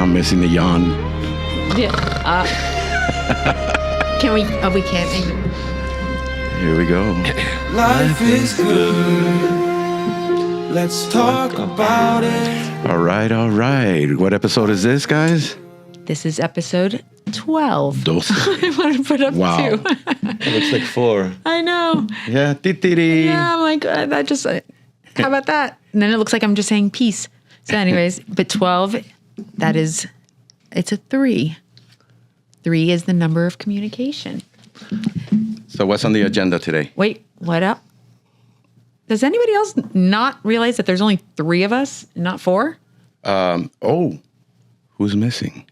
I'm missing the yawn. Yeah. Can we? Oh, we can't. Here we go. Life is good. Let's talk about it. All right. What episode is this, guys? This is episode 12. Dos. I want to put up Wow. 2. It looks like 4. I know. Yeah. Titiri. Yeah, I'm like, that just, how about that? And then it looks like I'm just saying peace. So anyways, but 12, it's a 3. 3 is the number of communication. So what's on the agenda today? Wait, what up? Does anybody else not realize that there's only 3 of us, not 4? Who's missing?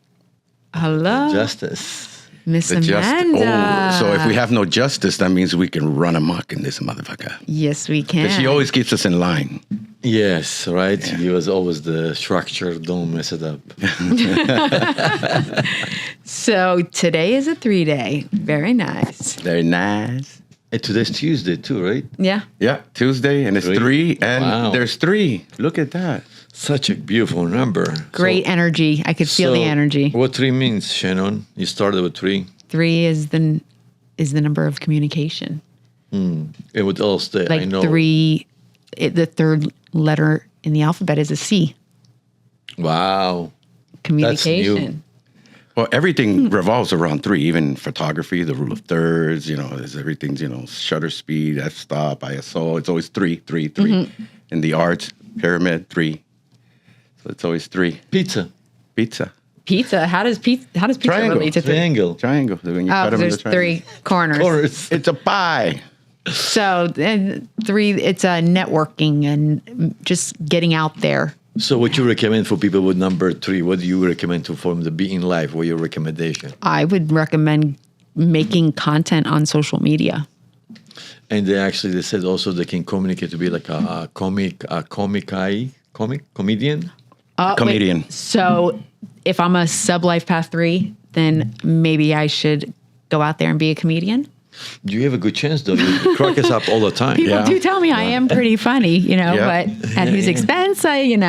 Hello? Justice. Miss The Amanda. so if we have no justice, that means we can run amok in this motherfucker. Yes, we can. She always keeps us in line. Yes, right. Yeah. He was always the structure. Don't mess it up. So today is a 3-day. Very nice. Very nice. And today's Tuesday too, right? Yeah. Yeah, Tuesday, and it's 3, and Wow. there's 3. Look at that. Such a beautiful number. Great energy. I could feel the energy. What 3 means, Shannon? You started with 3. 3 is the number of communication. It would all stay. Like I know. 3, the third letter in the alphabet is a C. Wow. Communication. Well, everything revolves around 3, even photography, the rule of thirds, there's everything's, shutter speed, f-stop, ISO. It's always 3. Mm-hmm. In the arts, pyramid, 3. So it's always 3. Pizza. Pizza. Pizza. How does pizza Triangle. relate to 3? Triangle. When you Oh, cut them there's into triangles. 3 corners. Or It's a pie. So and 3, it's networking and just getting out there. So what you recommend for people with number 3? What do you recommend for them to be in life? What your recommendation? I would recommend making content on social media. And they said also they can communicate to be like a comedian. Comedian. Wait, so if I'm a sub-life path 3, then maybe I should go out there and be a comedian. You have a good chance, though. You crack us up all the time. People do tell me I am pretty funny, Yeah. but at whose expense, You're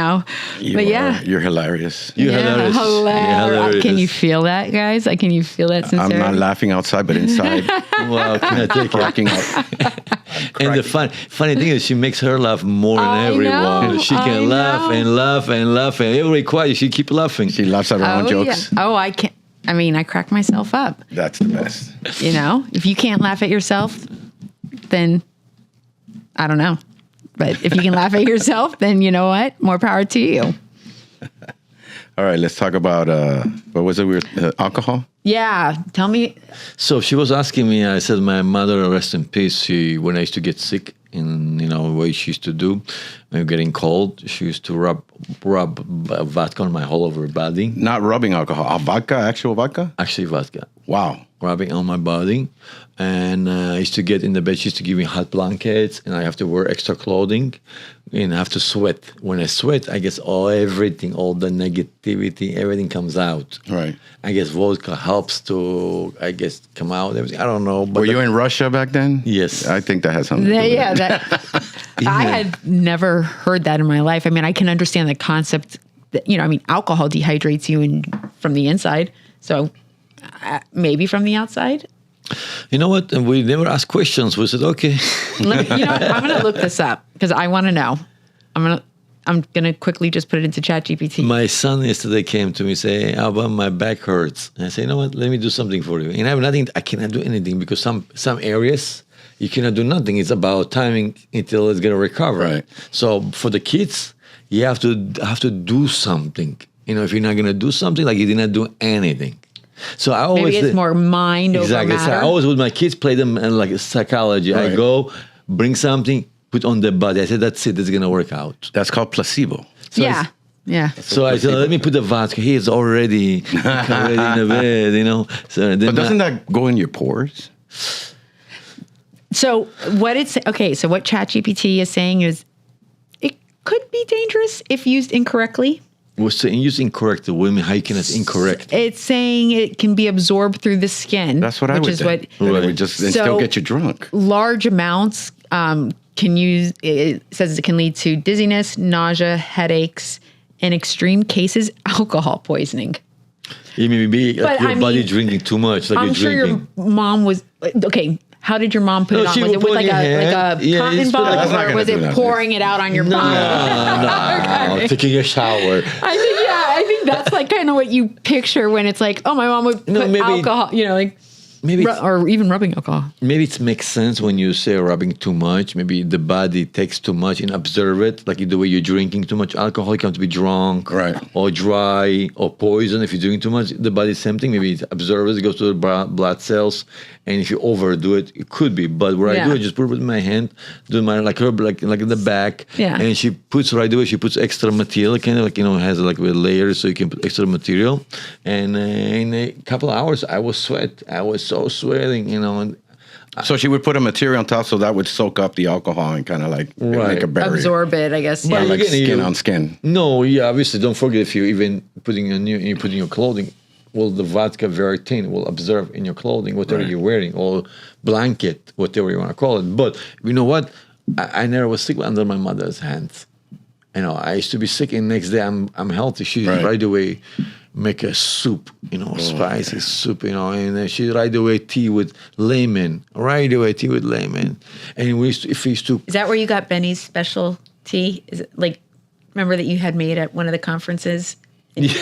hilarious. You're hilarious. hilarious. Can you feel that, guys? Can you feel that sincerity? I'm not laughing outside, but inside, Wow, can I take it? cracking up. And the funny thing is, she makes her laugh more than I everyone. know, She can laugh and laugh and laugh, and every quiet, she keep laughing. She laughs at her own jokes. Yeah. Oh, I can't. I crack myself up. That's the best. If you can't laugh at yourself, then I don't know. But if you can laugh at yourself, then you know what? More power to you. All right, let's talk about, what was it? Alcohol? Yeah. Tell me. So she was asking me. I said, my mother, rest in peace. When I used to get sick, what she used to do when getting cold, she used to rub vodka on my whole over body. Not rubbing alcohol. Vodka, actual vodka? Actually, vodka. Wow. Rubbing on my body. And I used to get in the bed. She used to give me hot blankets, and I have to wear extra clothing, and I have to sweat. When I sweat, I guess all the negativity, everything comes out. Right. I guess vodka helps to, come out. Everything. I don't know. But Were you in Russia back then? Yes. I think that has something to do with it. I had never heard that in my life. I can understand the concept that, alcohol dehydrates you from the inside. So maybe from the outside. You know what? And we never asked questions. We said, okay. I'm going to look this up because I want to know. I'm going to quickly just put it into ChatGPT. My son yesterday came to me and say, Abba, my back hurts. And I say, you know what? Let me do something for you. And I have nothing. I cannot do anything because some areas you cannot do nothing. It's about timing until it's going to recover. Right. So for the kids, you have to do something. If you're not going to do something, like you did not do anything. So I always maybe it's more mind over exactly. matter. So I always with my kids play them like psychology. Right. I go bring something, put on the body. I said that's it. It's gonna work out. That's called placebo. So yeah. So I said let me put the vodka. He is already in the bed. So But doesn't that go in your pores? So what ChatGPT is saying is it could be dangerous if used incorrectly. Was saying use incorrect women. How you can it's incorrect? It's saying it can be absorbed through the skin. That's what I would think. It would just still get you drunk. Large amounts it says it can lead to dizziness, nausea, headaches, in extreme cases, alcohol poisoning. It may be like But your I body mean, drinking too much, like I'm you're sure drinking. your mom was okay. How did your mom put No, it on? she Was would it put with it like in your a hand. Yeah, cotton it's ball, That's not or gonna was do it nothing. pouring it out on your body? No, taking a shower. I think that's like kind of what you picture when it's like, oh, my mom would put No, maybe- alcohol, like Maybe it's- or even rubbing alcohol. Maybe it makes sense when you say rubbing too much. Maybe the body takes too much and absorb it. Like the way you're drinking too much alcohol, you come to be drunk, Right. or dry, or poison. If you're drinking too much, the body same thing. Maybe it absorbs it, goes to the blood cells, and if you overdo it, it could be. But what I do, Yeah. I just put it with my hand, do my like in the back, Yeah. and she puts right away. She puts extra material, kind of like has like with layers, so you can put extra material. And in a couple of hours, I was so sweating. And So she would put a material on top so that would soak up the alcohol and kind of like Right. make a barrier. Absorb it, I guess. Yeah, Yeah. like Again, skin you- on skin. no, yeah, obviously, don't forget if you even putting your clothing, well, the vodka very thin will absorb in your clothing, whatever Right. you're wearing, or blanket, whatever you want to call it. But you know what? I never was sick under my mother's hands. I used to be sick, and next day I'm healthy. She right away make a soup, spicy soup, and then she right away tea with lemon, And if we used to, Is that where you got Benny's special tea? Is it like, remember that you had made at one of the conferences? And you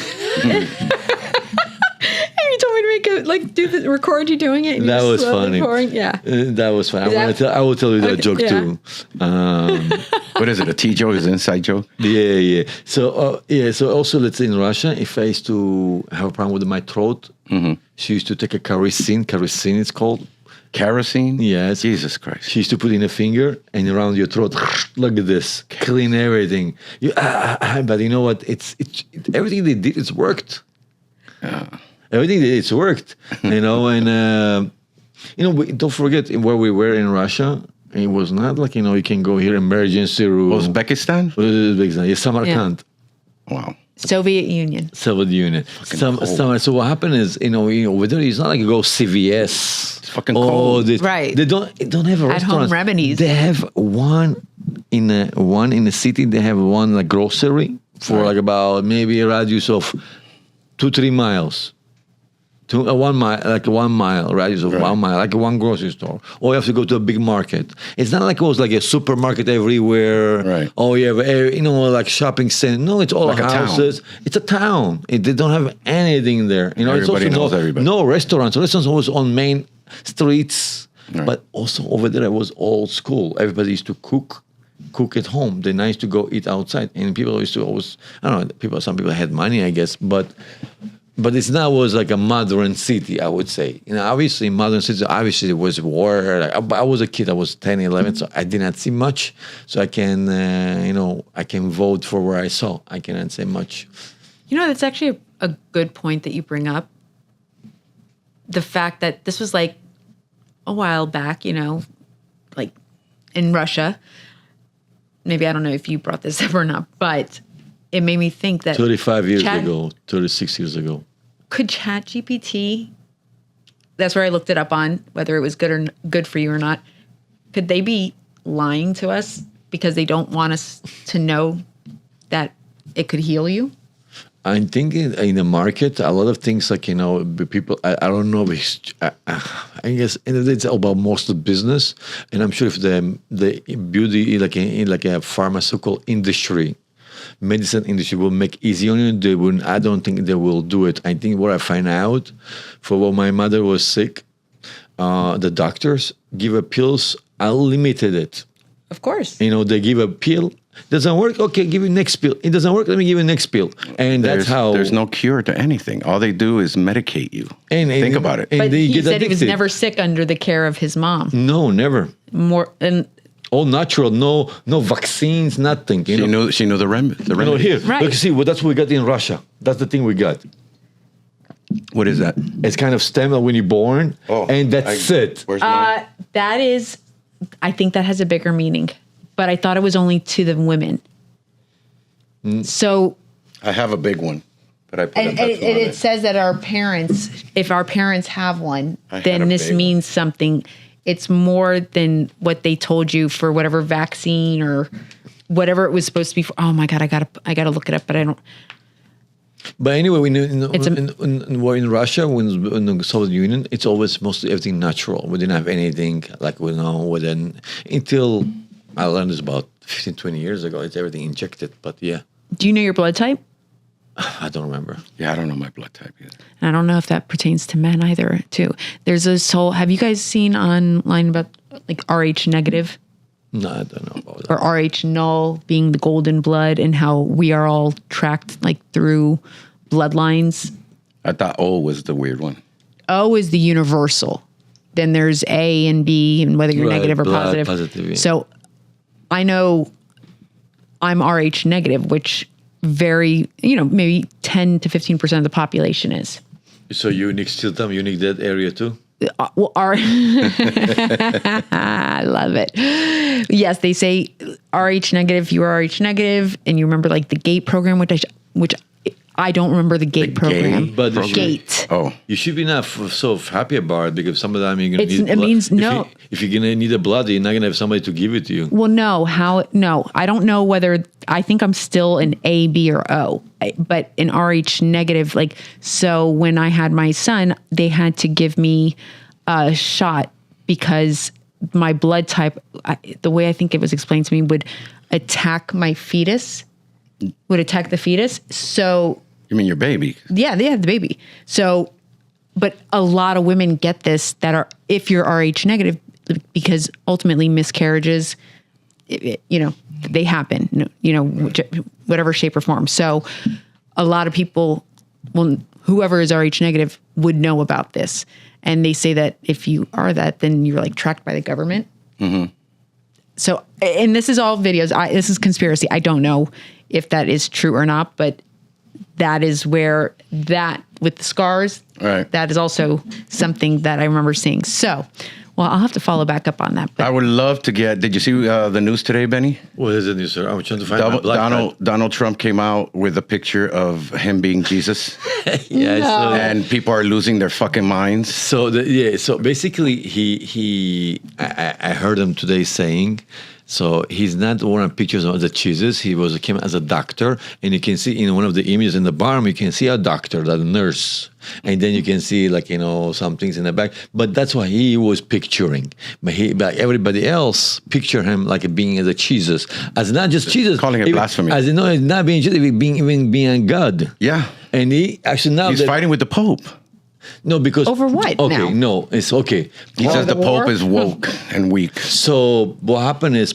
told me to record you doing it. And That you're was slowly funny. pouring. Yeah. That was fun. that- I will tell you that Okay, joke yeah. too. What is it? A tea joke? Is it an inside joke? Yeah. So So also, let's say in Russia, if I used to have a problem with my throat, she used to take a kerosene. Kerosene, it's called. Kerosene? Yes. Jesus Christ. She used to put in a finger and around your throat. Look at this, clean everything. But you know what? Everything they did, it's worked. Everything they did, it's worked. And don't forget where we were in Russia. It was not like you can go here emergency room. Uzbekistan? Uzbekistan, Samarkand. Wow. Soviet Union. Soviet Union. So what happened is, over there, it's not like you go CVS. It's fucking cold. Right. They don't have a At-home restaurant. remedies. They have one in the city. They have one like grocery for like about maybe a radius of 2-3 miles. To 1 mile, like 1 mile radius of 1 mile, like one grocery store. Or you have to go to a big market. It's not like it was like a supermarket everywhere. Right. Oh, you have like shopping center. No, it's all Like a town. houses. It's a town. They don't have anything there. It's Everybody also knows everybody. no restaurants. Restaurants was on main streets, Right. but also over there it was old school. Everybody used to cook at home. They're nice to go eat outside, and people used to always. I don't know. Some people had money, I guess, but it's not was like a modern city, I would say. Obviously, modern city, obviously, there was war. I was a kid, I was 10, 11, so I did not see much. So I can, I can vote for where I saw. I cannot say much. That's actually a good point that you bring up. The fact that this was like a while back, like in Russia. Maybe I don't know if you brought this up or not, but it made me think that 35 years ago, 36 years ago. Could ChatGPT, that's where I looked it up on, whether it was good for you or not, could they be lying to us because they don't want us to know that it could heal you? I think in the market, a lot of things like, people, I don't know, I guess it's about most of business. And I'm sure if the beauty, like a pharmaceutical industry, medicine industry will make easy on you, I don't think they will do it. I think what I find out, for when my mother was sick, the doctors give her pills, unlimited it. Of course. They give a pill. Doesn't work? Okay, give you next pill. It doesn't work? Let me give you next pill. And that's how... There's no cure to anything. All they do is medicate you. Think about it. And But they he get said he was addicted. never sick under the care of his mom. No, never. All natural. No vaccines, nothing. She knew the remedy. Here, Right. look, see, that's what we got in Russia. That's the thing we got. What is that? It's kind of stem when you're born, and that's it. Where's mine? That is, I think that has a bigger meaning, but I thought it was only to the women. So, I have a big one, but I put and it says that if our parents have one, I had then a this big means something. It's more than what they told you for whatever vaccine or whatever it was supposed to be for. Oh my God, I gotta look it up, but I don't. But anyway, in Russia, when in the Soviet Union, it's always mostly everything natural. We didn't have anything like we know within until I learned this about 15, 20 years ago. It's everything injected. But yeah, Do you know your blood type? I don't remember. Yeah, I don't know my blood type either. And I don't know if that pertains to men either, too. There's this whole. Have you guys seen online about like RH negative? No, I don't know about that. Or RH null being the golden blood and how we are all tracked like through bloodlines. I thought O was the weird one. O is the universal. Then there's A and B and whether you're Right, negative or blood positive. yeah. So I know I'm RH negative, which maybe 10 to 15% of the population is. So unique still time, unique that area too? Well, I love it. Yes, they say RH negative. You are RH negative, and you remember like the GATE program, which I don't remember the GATE program. But the GATE. Oh, You should be not so happy about it because some of the time you're going to need It blood. means no. If you're going to need a blood, you're not going to have somebody to give it to you. Well, no. I don't know whether. I think I'm still an A, B, or O, but an RH negative. Like, so when I had my son, they had to give me a shot because my blood type, the way I think it was explained to me, would attack my fetus, would attack the fetus. So, you mean your baby? yeah, they have the baby. So, but a lot of women get this that are, if you're RH negative, because ultimately miscarriages, they happen, whatever shape or form. So a lot of people, whoever is RH negative would know about this. And they say that if you are that, then you're like tracked by the government. Mm-hmm. So, and this is all videos. This is conspiracy. I don't know if that is true or not, but that is where that with the scars, Right. that is also something that I remember seeing. So, well, I'll have to follow back up on that. But I would love to get. Did you see the news today, Benny? What is it, sir? I'm trying to find my black Donald Trump came out with a picture of him being Jesus, Yeah, so, and people are losing their fucking minds. so basically I heard him today saying, so he's not one of the pictures of the cheeses. He came as a doctor, and you can see in one of the images in the bottom, you can see a doctor, that nurse, and then you can see some things in the back. But that's what he was picturing. But everybody else picture him like being as a Jesus, as not just Jesus, Calling it blasphemy. as not being Jesus, even being God. Yeah, And he actually now he's fighting with the Pope. No, because Over what Okay, now? no, it's okay. He says the war? Pope is woke and weak. So what happened is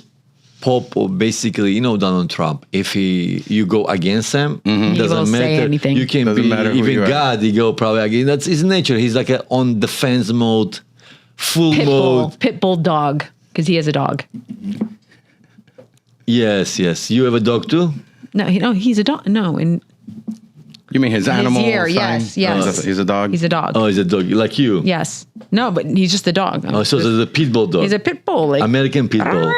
Pope basically, Donald Trump. If you go against him, He doesn't won't say matter. anything. You can Doesn't be matter who you even are. God. He go probably against. That's his nature. He's like on defense mode, full mode. pit bull dog, because he has a dog. Yes. You have a dog too. No, he's a dog. No, and You mean his animal? ear, sign? yes. He's a dog. he's a dog. Oh, he's a dog like you. Yes. No, but he's just a dog. Oh, so there's a pit bull dog. He's a pit bull. Like, American pit bull. no,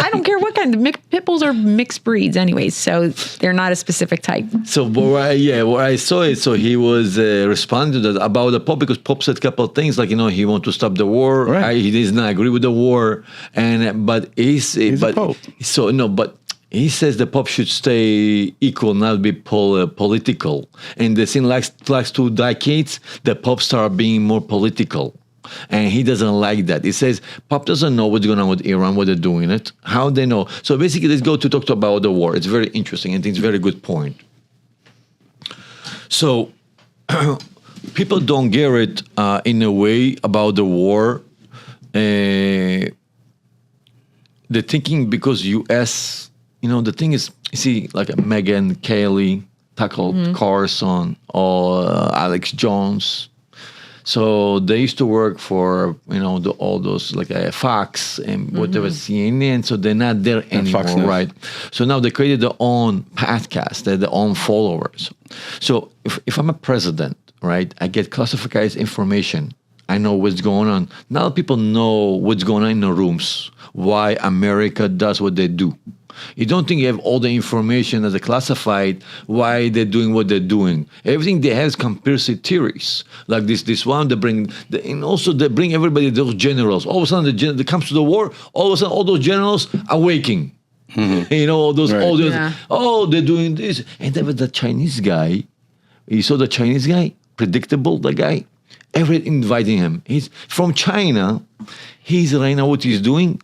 I don't care what kind of pit bulls are mixed breeds, anyways. So they're not a specific type. So where I saw it, so he was responding to that about the Pope because Pope said a couple of things like he want to stop the war. Right. He does not agree with the war, but he's a Pope. So no, but he says the Pope should stay equal, not be political. And the thing last 2 decades, the Pope started being more political. And he doesn't like that. He says, Pope doesn't know what's going on with Iran, what they're doing it, how they know. So basically, let's go to talk about the war. It's very interesting, and it's a very good point. So people don't get it in a way about the war. They're thinking because U.S., the thing is, you see, like Meghan, Kelly, Tucker Carlson, or Alex Jones. So they used to work for, all those like Fox and whatever CNN. So they're not there anymore, Fox News. right? So now they created their own podcast, their own followers. So if I'm a president, right, I get classified information. I know what's going on. Now people know what's going on in the rooms, why America does what they do. You don't think you have all the information as a classified, why they're doing what they're doing. Everything they have is conspiracy theories. Like this one, and also they bring everybody, those generals. All of a sudden, it comes to the war, all of a sudden, all those generals are waking. You know, all those, Right. all those, Yeah. oh, they're doing this. And there was the Chinese guy. You saw the Chinese guy? Predictable, the guy. Everyone inviting him. He's from China. He's right now, what he's doing,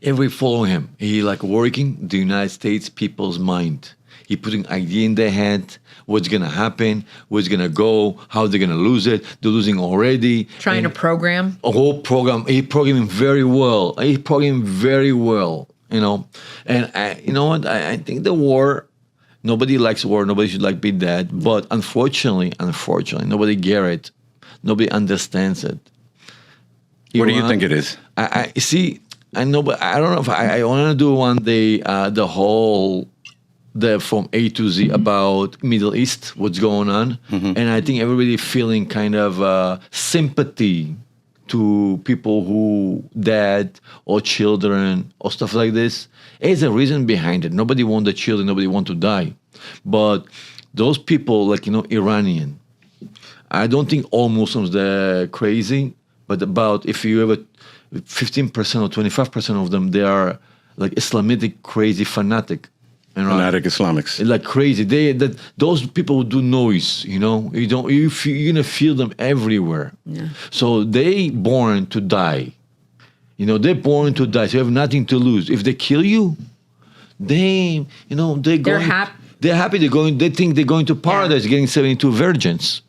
every follow him. He like working the United States people's mind. He putting idea in their head, what's gonna happen, what's gonna go, how they're gonna lose it. They're losing already. Trying to program. A whole program. He programming very well. He programming very well. You know, and you know what? I think the war. Nobody likes war. Nobody should like be dead. But unfortunately, nobody get it. Nobody understands it. What do you Iran- think it is? I see. I know, but I don't know if I want to do one day the whole from A to Z about Middle East, what's going on, and I think everybody feeling kind of sympathy to people who dead or children or stuff like this. There's a reason behind it. Nobody want the children. Nobody want to die, but those people, like Iranian. I don't think all Muslims they're crazy, but about if you have a 15% or 25% of them, they are like Islamic crazy fanatic. Fanatic Islamics. Like crazy. Those people who do noise, you're gonna feel them everywhere. Yeah. So they born to die. They're born to die. So you have nothing to lose. If they kill you, they're happy. They're happy. They think they're going to paradise, getting 72 virgins.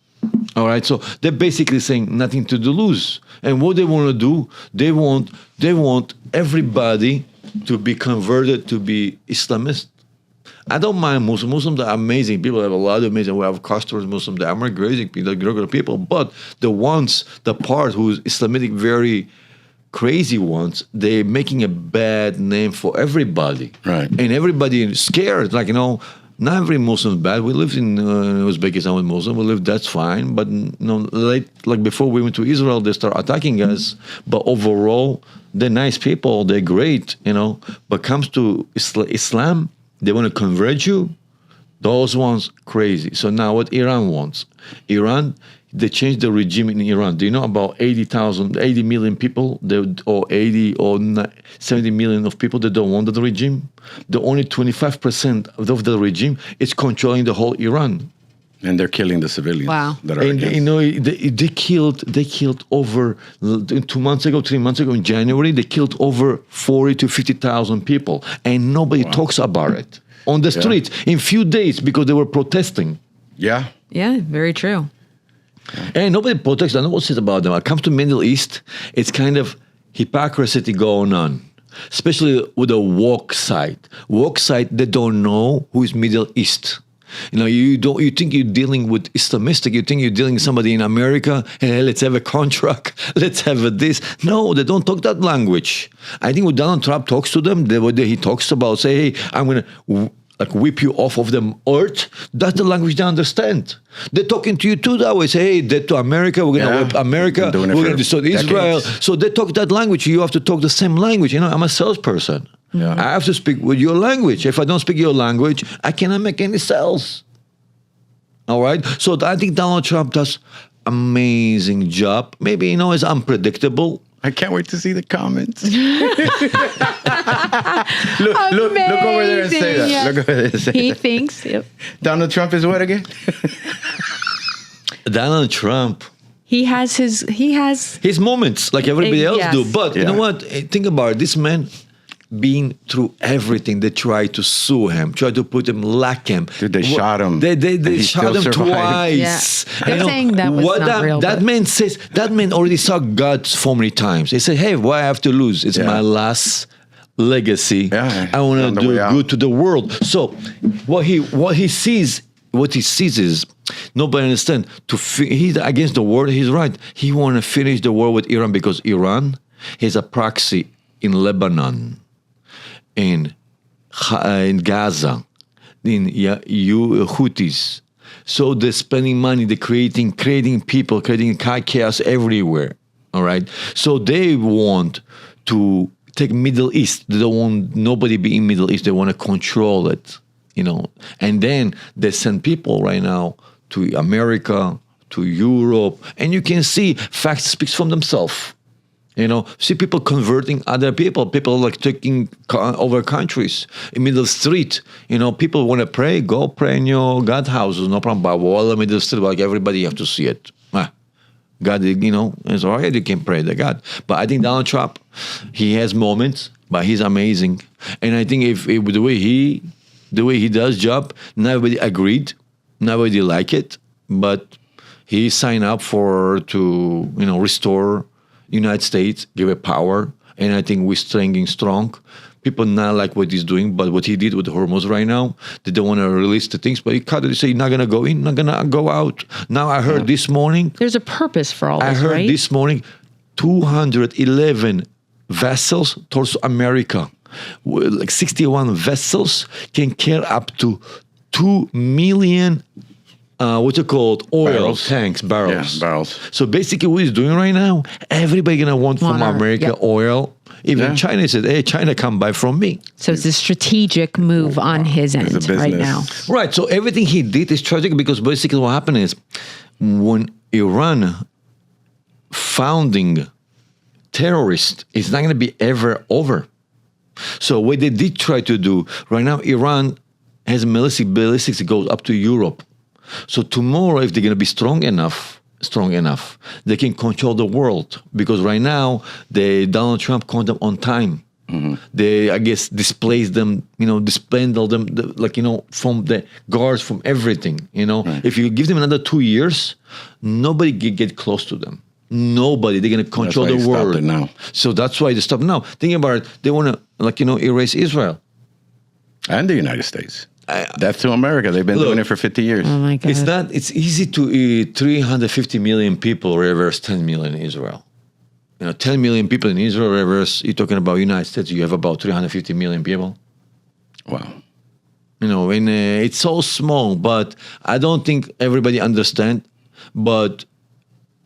All right, so they're basically saying nothing to lose. And what they want to do, they want everybody to be converted to be Islamist. I don't mind Muslims. Muslims are amazing people. Have a lot of amazing. We have customers, Muslims. They are amazing people, regular people. But the part who's Islamic, very crazy ones, they're making a bad name for everybody. Right. And everybody is scared. Not every Muslim is bad. We lived in Uzbekistan with Muslim. We lived, that's fine. But like before we went to Israel, they start attacking us. But overall, they're nice people. They're great, But comes to Islam, they want to convert you. Those ones crazy. So now what Iran wants? They changed the regime in Iran. Do you know about 80 million people, or 80 or 70 million of people that don't want the regime? The only 25% of the regime is controlling the whole Iran. And they're killing the civilians. Wow. That are And against. they killed over 3 months ago in January, they killed over 40 to 50,000 people. And nobody talks about it on the streets in few days because they were protesting. Yeah. Yeah, very true. And nobody protests. I don't know what it about them. When it comes to Middle East, it's kind of hypocrisy going on, especially with the woke side. Woke side, they don't know who is Middle East. You think you're dealing with Islamistic. You think you're dealing with somebody in America. Hey, let's have a contract. Let's have this. No, they don't talk that language. I think when Donald Trump talks to them, he talks about, say, hey, I'm going to whip you off of the earth. That's the language they understand. They're talking to you too that way. Say, hey, dead to America. We're going to whip America. Been doing it We're for going to destroy Israel. decades. So they talk that language. You have to talk the same language. I'm a salesperson. Yeah. I have to speak with your language. If I don't speak your language, I cannot make any sales. All right? So I think Donald Trump does amazing job. Maybe, it's unpredictable. I can't wait to see the comments. look over there and say that. Amazing, yeah. Look over there and say He that. thinks Donald Trump is what again? Donald Trump, he has his moments like everybody else Yes. do. But you know Yeah. what? Think about it. This man been through everything. They tried to sue him, tried to put him, lock him. Dude, they shot him. They And he shot still him survived. twice. Yeah. They're saying that was what not real, That but- man says, that man already saw God so many times. He said, hey, what I have to lose? It's Yeah. my last legacy. Yeah, I want on to the do way out. good to the world. So what he sees is nobody understand. He's against the world. He's right. He want to finish the war with Iran because Iran is a proxy in Lebanon, in Gaza, in Houthis. So they're spending money. They're creating people, creating chaos everywhere. All right. So they want to take Middle East. They don't want nobody be in Middle East. They want to control it. And then they send people right now to America, to Europe, and you can see facts speaks from themselves. See people converting other people. People like taking over countries in middle street. People want to pray. Go pray in your God houses. No problem. But all the middle street, like everybody, you have to see it. God, it's all right. You can pray to God. But I think Donald Trump, he has moments, but he's amazing. And I think if the way he does job, nobody agreed, nobody like it, but he signed up to restore United States, give it power, and I think we're staying strong. People not like what he's doing, but what he did with the Hormuz right now, they don't want to release the things, but he cut it. They say, not going to go in, not going to go out. Now I heard this morning. There's a purpose for all this, right? I heard this morning, 211 vessels towards America, like 61 vessels can carry up to 2 million oil barrels. Tanks, barrels. Yeah, barrels. So basically what he's doing right now, everybody going to want from America oil. Even China said, hey, China come buy from me. So it's a strategic move on his end right now. Right. So everything he did is strategic because basically what happened is when Iran founding terrorists, it's not going to be ever over. So what they did try to do, right now Iran has ballistics that goes up to Europe. So tomorrow, if they're going to be strong enough, they can control the world. Because right now, Donald Trump caught them on time. Mm-hmm. They, I guess, displaced them, disbanded them, from the guards, from everything. Right. If you give them another 2 years, nobody can get close to them. Nobody. They're going to control the world now. So that's why they stop now. Think about it. They want to, erase Israel and the United States. Death to America. They've been doing it for 50 years. Oh my God. It's easy to 350 million people reverse 10 million in Israel. 10 million people in Israel reverse, you're talking about United States, you have about 350 million people. Wow. And it's so small, but I don't think everybody understand. But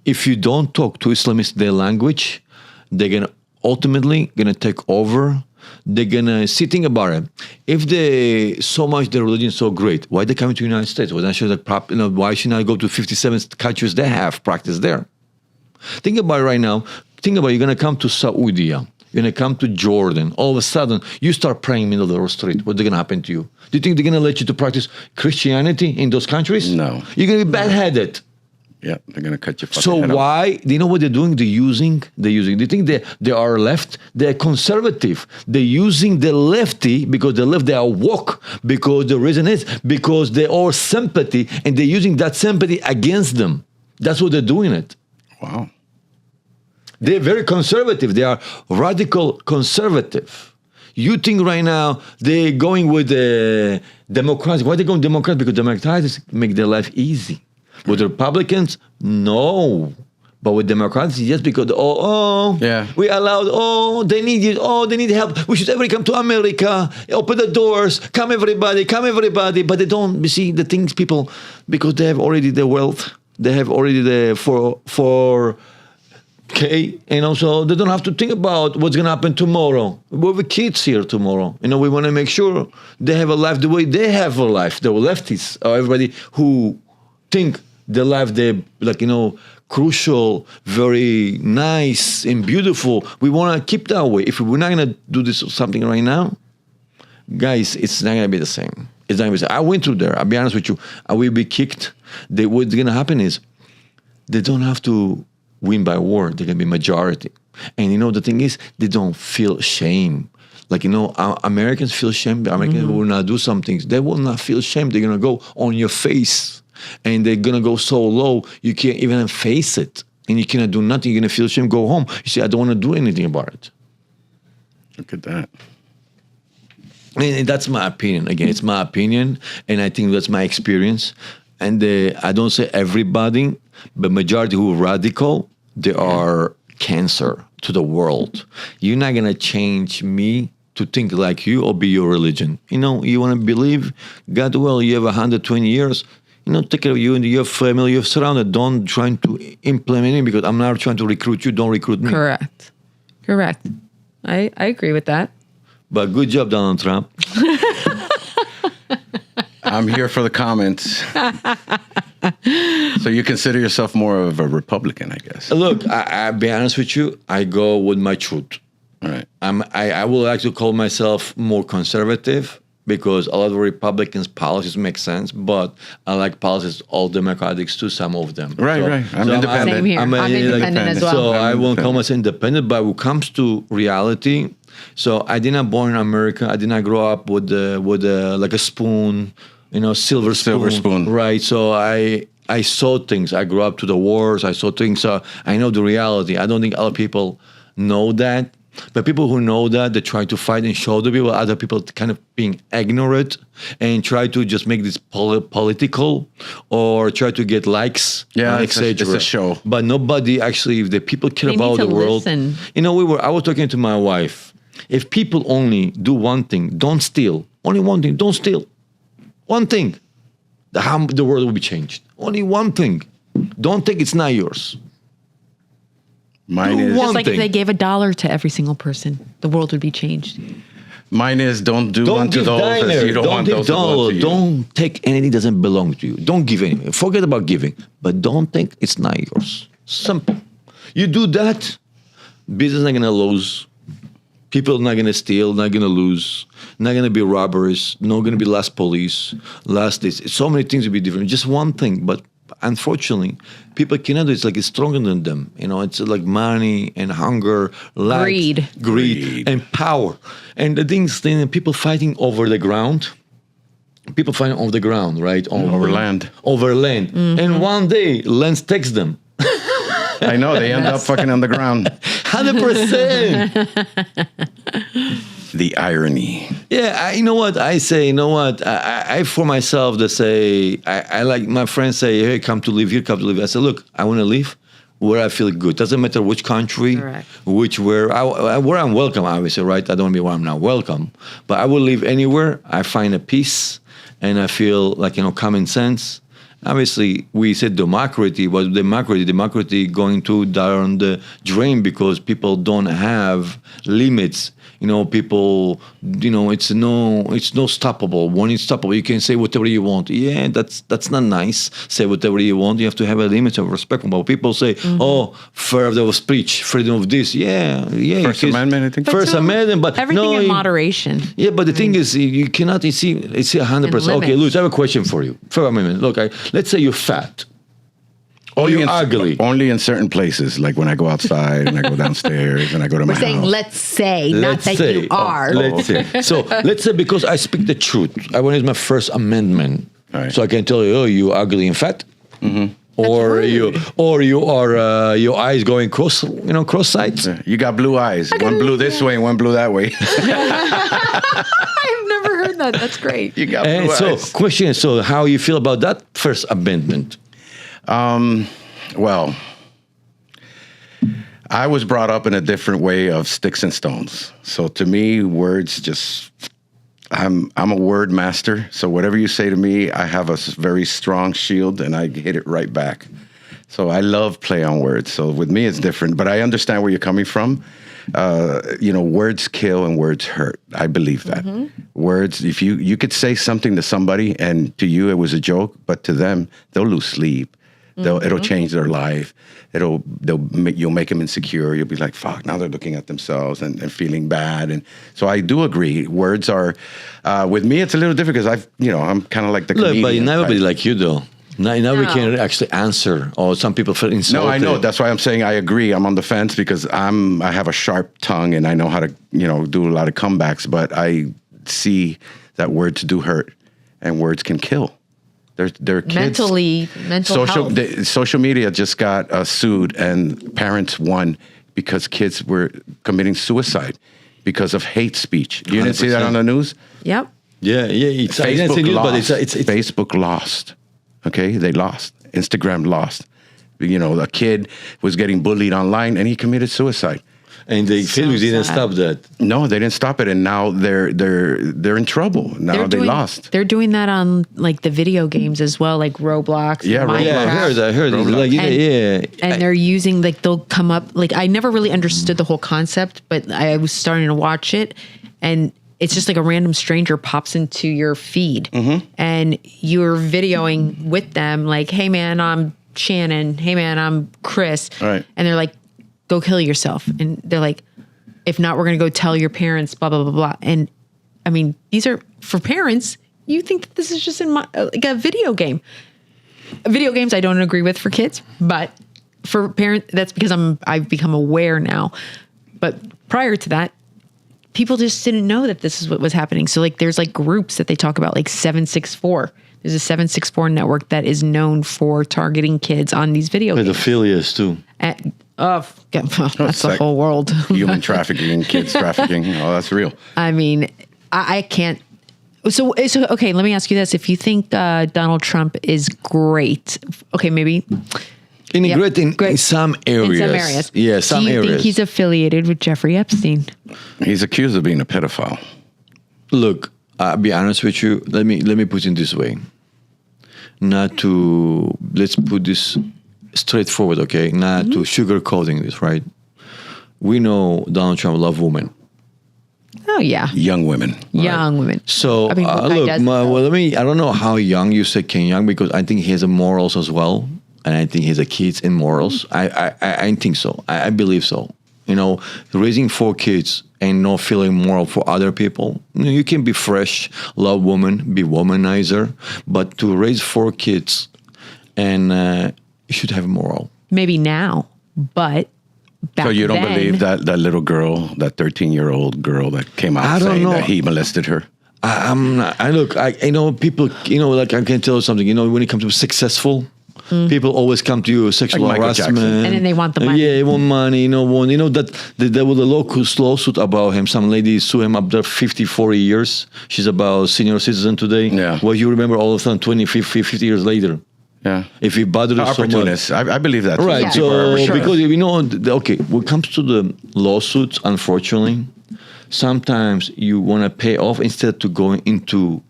if you don't talk to Islamists their language, they're ultimately going to take over. They're gonna think about it. If their religion is so great, why they coming to the United States? Why should I go to 57 countries they have practice there? Think about it right now. Think about it. You're gonna come to Saudi. You're gonna come to Jordan. All of a sudden, you start praying in the middle of the street. What's gonna happen to you? Do you think they're gonna let you to practice Christianity in those countries? No. You're gonna be bad-headed. Yeah, they're going to cut your fucking So head why? Do you know what they're doing? They're using. Do you think they are left? They're conservative. They're using the lefty because the left, they are woke. Because the reason is because they are sympathy and they're using that sympathy against them. That's what they're doing it. Wow. They're very conservative. They are radical conservative. You think right now they're going with the Democrats. Why are they going Democrats? Because Democrats make their life easy. With Republicans, no. But with Democrats, yes, because we allowed, they need you, they need help. We should everybody come to America, open the doors, come everybody. But they don't, you see, the things people, because they have already the wealth, they have already the 4K, and also they don't have to think about what's going to happen tomorrow. We have kids here tomorrow. We want to make sure they have a life the way they have a life. The leftists, or everybody who think the life they're crucial, very nice and beautiful. We want to keep that way. If we're not going to do this something right now, guys, it's not going to be the same. It's not going to be the same. I went through there. I'll be honest with you. I will be kicked. What's going to happen is they don't have to win by war. They're going to be majority. And the thing is, they don't feel shame. Americans feel shame. Americans will not do some things. They will not feel shame. They're going to go on your face. And they're going to go so low, you can't even face it. And you cannot do nothing. You're going to feel shame, go home. You say, I don't want to do anything about it. Look at that. And that's my opinion. Again, it's my opinion. And I think that's my experience. And I don't say everybody, but majority who are radical, they are cancer to the world. You're not going to change me to think like you or be your religion. You want to believe God, well, you have 120 years. Take care of you and your family, you're surrounded. Don't try to implement it because I'm not trying to recruit you. Don't recruit me. Correct. I agree with that. But good job, Donald Trump. I'm here for the comments. So you consider yourself more of a Republican, I guess. Look, I'll be honest with you. I go with my truth. All right. I will actually call myself more conservative because a lot of Republicans' policies make sense, but I like policies, all Democrats too, some of them. Right, right. I'm independent. Same here. I'm independent as well. So I won't call myself independent, but when it comes to reality, so I did not born in America. I did not grow up with like a spoon, silver spoon. Right. So I saw things. I grew up to the wars. I saw things. So I know the reality. I don't think other people know that. But people who know that, they try to fight and show the people, other people kind of being ignorant and try to just make this political or try to get likes. Yeah, it's a show. But nobody actually, if the people care They about need the to world. listen. I was talking to my wife. If people only do one thing, don't steal. Only one thing, don't steal. One thing. The world will be changed. Only one thing. Don't think it's not yours. Mine is Just like if they gave $1 to every single person, the world would be changed. Mine is don't do Don't unto give those diner. as you don't want give those to do dollar. unto you. Don't take anything that doesn't belong to you. Don't give anything. Forget about giving. But don't think it's not yours. Simple. You do that, business not gonna lose. People are not gonna steal, not gonna lose, not gonna be robbers, not gonna be less police, less this. So many things will be different. Just one thing, but unfortunately, people cannot do it. It's like it's stronger than them. It's like money and hunger, lack, greed, and power. And the things, people fighting over the ground. People fighting over the ground, right? Over land. Over land. Mm-hmm. And one day, land takes them. I know, they end up fucking on the ground. 100%. The irony. Yeah, you know what I say? You know what I for myself to say. I like my friends say, "Hey, come to live here, come to live." I say, "Look, I want to live where I feel good. Doesn't matter which country, Correct. where I'm welcome. Obviously, right? I don't want to be where I'm not welcome, but I will live anywhere I find a peace and I feel like common sense." Obviously, we said democracy, but democracy going to down the drain because people don't have limits. People, it's no stoppable. When it's stoppable, you can say whatever you want. Yeah, that's not nice. Say whatever you want. You have to have a limit of respect. But people say, freedom of speech, freedom of this. Yeah. First Amendment, I think. First Amendment, but Everything in moderation. Yeah, but the thing is, you cannot. It's 100%. Okay, Luz, I have a question for you. First Amendment. Look, let's say you're fat. You're ugly. Only in certain places, like when I go outside and I go downstairs and I go to my We're saying, house. let's say, not that you are. Let's say. So let's say because I speak the truth, I want to use my First Amendment, Right. so I can tell you, you ugly and fat, Mm-hmm. or you are your eyes going cross sides. You got blue eyes. One blue this way and one blue that way. I've never heard that. That's great. You got And blue so, eyes. question: so how you feel about that First Amendment? Well, I was brought up in a different way of sticks and stones. So to me, words just, I'm a word master. So whatever you say to me, I have a very strong shield and I hit it right back. So I love play on words. So with me, it's different, but I understand where you're coming from. Words kill and words hurt. I believe that. Words, if you could say something to somebody and to you it was a joke, but to them, they'll lose sleep. It'll change their life. You'll make them insecure. You'll be like, fuck, now they're looking at themselves and feeling bad. And so I do agree. Words are, with me, it's a little different because I'm kind of like the comedian. Look, but not everybody type. like you though. Now we can actually answer, or some people feel insulted. No, I know. That's why I'm saying I agree. I'm on the fence because I have a sharp tongue and I know how to, do a lot of comebacks. But I see that words do hurt, and words can kill. They're kids. Mental health. Social media just got sued, and parents won because kids were committing suicide because of hate speech. You didn't see that on the news? Yep. Yeah. It's Facebook news, lost. but it's Facebook lost. Okay, they lost. Instagram lost. A kid was getting bullied online, and he committed suicide. and the Facebook didn't stop that. No, they didn't stop it, and now they're in trouble. Now they lost. They're doing that on like the video games as well, like Roblox. Yeah, Minecraft. Yeah, I heard. Like, And they're using they'll come up like I never really understood the whole concept, but I was starting to watch it, and it's just like a random stranger pops into your feed and you're videoing with them like, hey man, I'm Shannon. Hey man, I'm Chris. Right. And they're like, go kill yourself. And they're like, if not, we're going to go tell your parents, blah, blah, blah, blah. And I mean, these are for parents. You think that this is just like a video game. Video games I don't agree with for kids, but for parents, that's because I've become aware now. But prior to that, people just didn't know that this is what was happening. So like there's like groups that they talk about, like 764. There's a 764 network that is known for targeting kids on these video games. Pedophilia too. That's the whole world. Human trafficking, kids trafficking. Oh, that's real. I mean, I can't. So okay, let me ask you this. If you think Donald Trump is great, okay, maybe. Great in some areas. In some areas. Yeah, some areas. Do you think he's affiliated with Jeffrey Epstein? He's accused of being a pedophile. Look, I'll be honest with you. Let me put it this way. Let's put this straightforward, okay? Not to sugarcoating this, right? We know Donald Trump loves women. Oh yeah, Young women. Young women. So I mean, look, I don't know how young you say King Young, because I think he has a morals as well, and I think he has a kids in morals. I think so. I believe so. You know, raising 4 kids and not feeling moral for other people. You can be fresh, love woman, be womanizer, but to raise 4 kids, and you should have moral. Maybe now, but back So you don't then, believe that little girl, that 13-year-old girl that came out saying that he molested her? I'm not. I know people. You know, like I can tell you something. You know, when it comes to successful. People always come to you with sexual Like Michael harassment, Jackson. And then they want the money. Yeah, they want money. You know that there was a lawsuit about him. Some lady sued him up there 50, 40 years. She's about senior citizen today. Yeah. Well, you remember all of a sudden 20, 50 years later. Yeah. If he bothered us so much. Opportunists. I believe that. Right. Yeah, So for sure. because you know, okay, when it comes to the lawsuits, unfortunately, sometimes you want to pay off instead to going into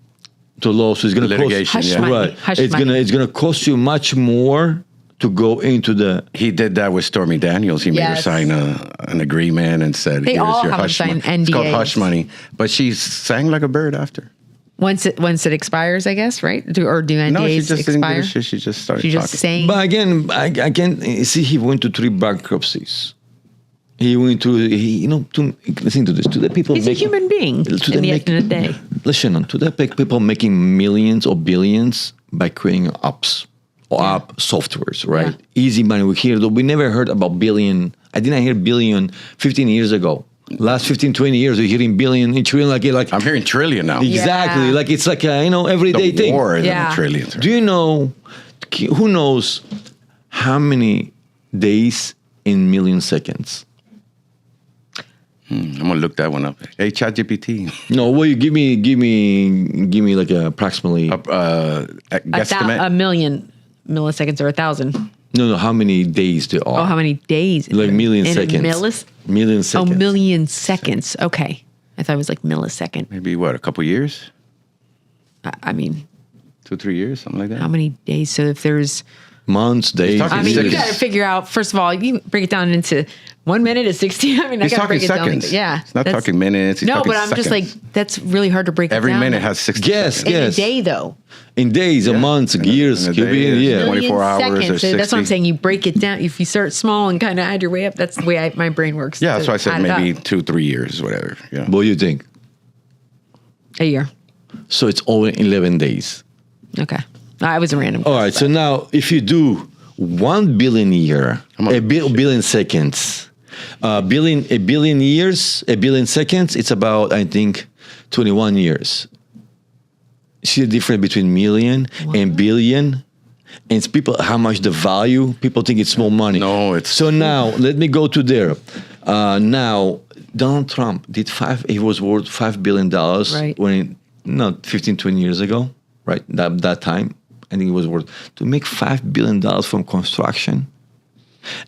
the lawsuit. It's going to Litigation, cost, yeah. right? Hush It's money. gonna cost you much more to go into the. He did that with Stormy Daniels. He made her Yes. sign an agreement and said, They "Here's all your have them hush sign money." It's called NDAs. hush money. But she sang like a bird after. Once it expires, I guess, right? Do NDAs No, she just didn't give expire? a shit. She just started She talking. just saying. But again, I can see he went to 3 bankruptcies. He went to listen to this. To the people He's a making, human being to in the make- end of the day. Listen, to the people making millions or billions by creating apps or app softwares, right? Easy money. We never heard about billion. I didn't hear billion 15 years ago. Last 15, 20 years, you're hearing billion, each trillion, like I'm hearing trillion now. exactly. Yeah. Like it's like a, everyday The thing. war is Yeah. in trillions. Do you know, who knows how many days in million seconds? I'm gonna look that one up. Hey, ChatGPT. No, well, you give me like approximately. Guesstimate. A million milliseconds or 1,000. No, how many days there are? Oh, how many days? Like million in seconds. Million Oh, seconds. million seconds. Okay. I thought it was like millisecond. Maybe what? A couple years? I mean, 2-3 years, something like that. how many days? So if there's, Months, days. talking I mean, you seconds. got to figure out, first of all, you break it down into 1 minute is 60. I mean, He's I got to talking break it seconds. down. Yeah. He's not that's- talking minutes. He's No, talking but I'm just seconds. like, that's really hard to break Every it down. minute has 60 Yes, seconds. In yes. a day, though. In days, a month, years, in a could day be, is yeah. 24 hours or Seconds. So that's what I'm 60. saying. You break it down. If you start small and kind of add your way up, that's the way my brain works. Yeah, that's to why I said add it maybe up. 2-3 years, whatever. Yeah. What do you think? A year. So it's only 11 days. Okay. I was a random. All right. So now, if you do 1 billion a year, much? a billion seconds, a billion years, a billion seconds, it's about, I think, 21 years. See the difference between million and billion? And it's people, how much the value, people think it's small money. No, it's- So now, let me go to there. Now, Donald Trump he was worth $5 billion Right. when, 15, 20 years ago, right? That time. I think it was worth to make $5 billion from construction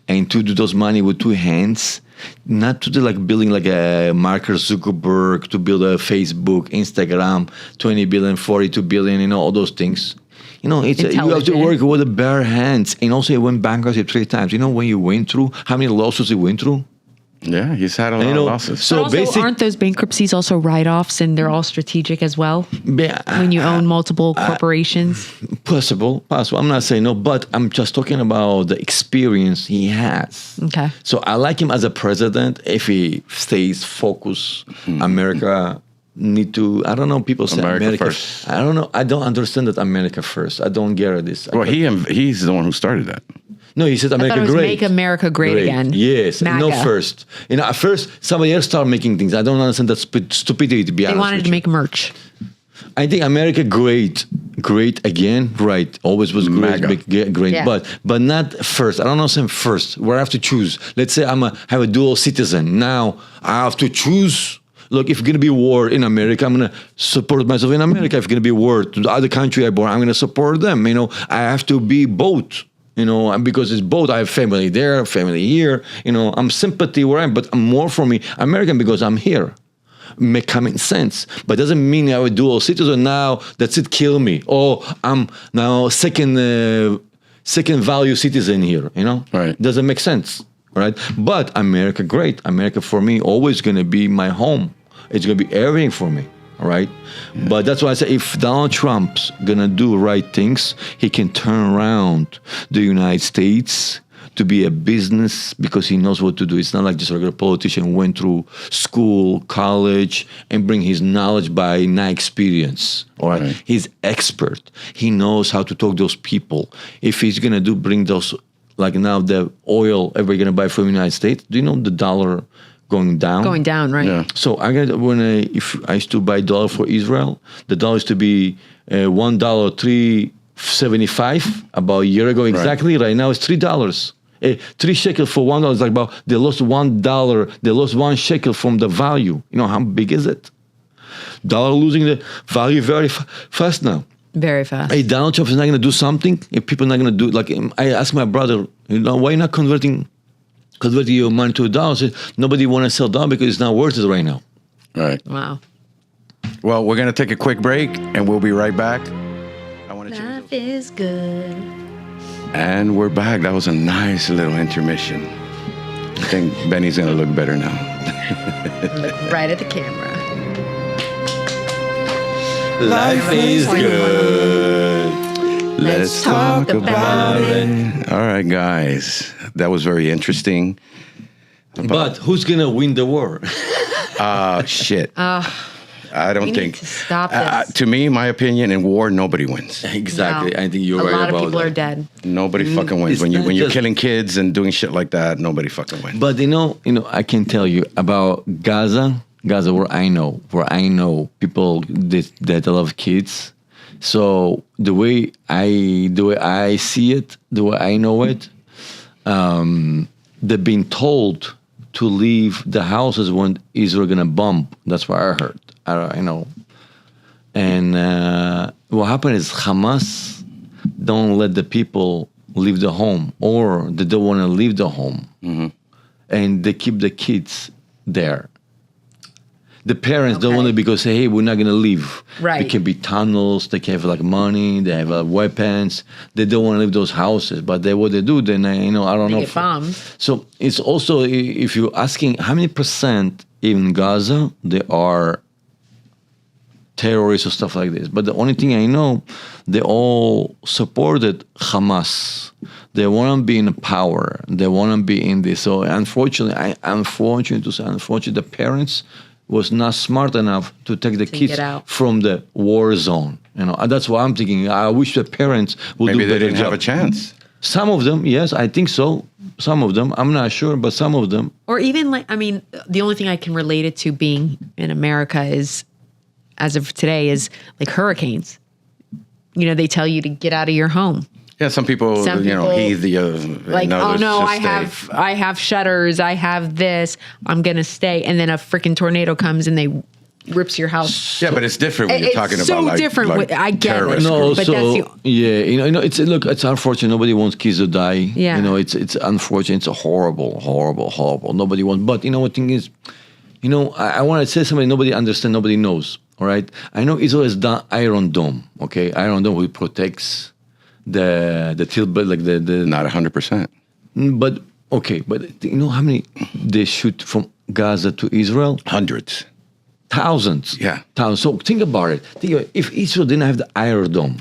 and to do those money with 2 hands, not to do like building like a Mark Zuckerberg, to build a Facebook, Instagram, 20 billion, 42 billion, all those things. You have to Intelligent. work with the bare hands. And also he went bankrupt 3 times. You know when you went through, how many lawsuits he went through? Yeah, he's had a lot of losses. But So also, basically, aren't those bankruptcies also write-offs, and they're all strategic as well? When you own multiple corporations, possible. I'm not saying no, but I'm just talking about the experience he has. okay. So I like him as a president if he stays focused. America need to. I don't know. People say America first. I don't know. I don't understand that America first. I don't get this. Well, he's the one who started that. No, he said I America thought it was great. Make America Great Again. Yes, MAGA. no first. At first somebody else started making things. I don't understand that stupidity. To be They honest, wanted with to you. make merch. I think America great again, right? Always was great, MAGA. great, Yeah. but not first. I don't know, some first. Where I have to choose. Let's say have a dual citizen. Now I have to choose. Look, if it's gonna be war in America, I'm gonna support myself in America. If it's gonna be war to the other country I born, I'm gonna support them. I have to be both. And because it's both. I have family there, family here. I'm sympathy where I'm, but I'm more for me American because I'm here. Make common sense, but doesn't mean I would dual citizen now. That's it, kill me. Oh, I'm now second value citizen here. Right? Doesn't make sense, right? But America, great. America for me always gonna be my home. It's gonna be everything for me. Right, but that's why I say if Donald Trump's gonna do right things, he can turn around the United States to be a business because he knows what to do. It's not like just a regular politician who went through school, college, and bring his knowledge by not experience. All right, he's expert. He knows how to talk to those people. If he's gonna bring those, like now the oil everybody gonna buy from the United States. Do you know the dollar going down? Going down, right? Yeah. So if I used to buy dollar for Israel, the dollar used to be $1.375 about a year ago exactly. Right now it's $3. 3 shekels for $1 is like about they lost $1. They lost 1 shekel from the value. You know how big is it? Dollar losing the value very fast now. Very fast. Hey, Donald Trump is not going to do something. If people are not going to do it, like I asked my brother, why you not converting your money to a dollar? I said, nobody want to sell dollar because it's not worth it right now. Right. Wow. Well, we're gonna take a quick break, and we'll be right back. I want to change. Life is good. And we're back. That was a nice little intermission. I think Benny's gonna look better now. Look right at the camera. Life is good. Let's talk about it. All right, guys. That was very interesting. But who's going to win the war? Shit. I don't we think. need to stop this. To me, my opinion, in war, nobody wins. Exactly. No. I think you're a right lot about of people that. are dead. Nobody fucking wins. it's When not you're just- killing kids and doing shit like that, nobody fucking wins. But I can tell you about Gaza, where I know people that love kids. So the way I see it, the way I know it, they've been told to leave the houses when Israel gonna bomb. That's what I heard. I know. And what happened is Hamas don't let the people leave the home, or they don't want to leave the home, and they keep the kids there. The parents don't want to because hey, we're not gonna leave. Right. There can be tunnels. They can have like money. They have weapons. They don't want to leave those houses. But what they do, then I don't They know. get bombed. So it's also if you're asking how many percent in Gaza there are terrorists or stuff like this. But the only thing I know, they all supported Hamas. They want to be in power. They want to be in this. So unfortunately, the parents was not smart enough to take the kids get out. from the war zone. That's what I'm thinking. I wish the parents would Maybe do they better didn't job. have a chance. Some of them, yes, I think so. Some of them, I'm not sure, but some of them. Or even the only thing I can relate it to being in America is, as of today, is like hurricanes. They tell you to get out of your home. Yeah, some people, heed the Like, others oh no, just stay. I have shutters, I have this, I'm gonna stay, and then a freaking tornado comes and they rips your house. Yeah, but it's different when you're It's talking so about like, different like with- I get it. terrorist No, groups. but that's it's unfortunate. Nobody wants kids to die. Yeah. It's unfortunate. It's a horrible. Nobody wants. But what thing is, I want to say something nobody understands. Nobody knows. All right. I know Israel has done Iron Dome. Okay, Iron Dome which protects the till, but like the Not 100%. but Okay, but you know how many they shoot from Gaza to Israel? Hundreds. Thousands. Yeah. Thousands. So think about it. Think about it. If Israel didn't have the Iron Dome,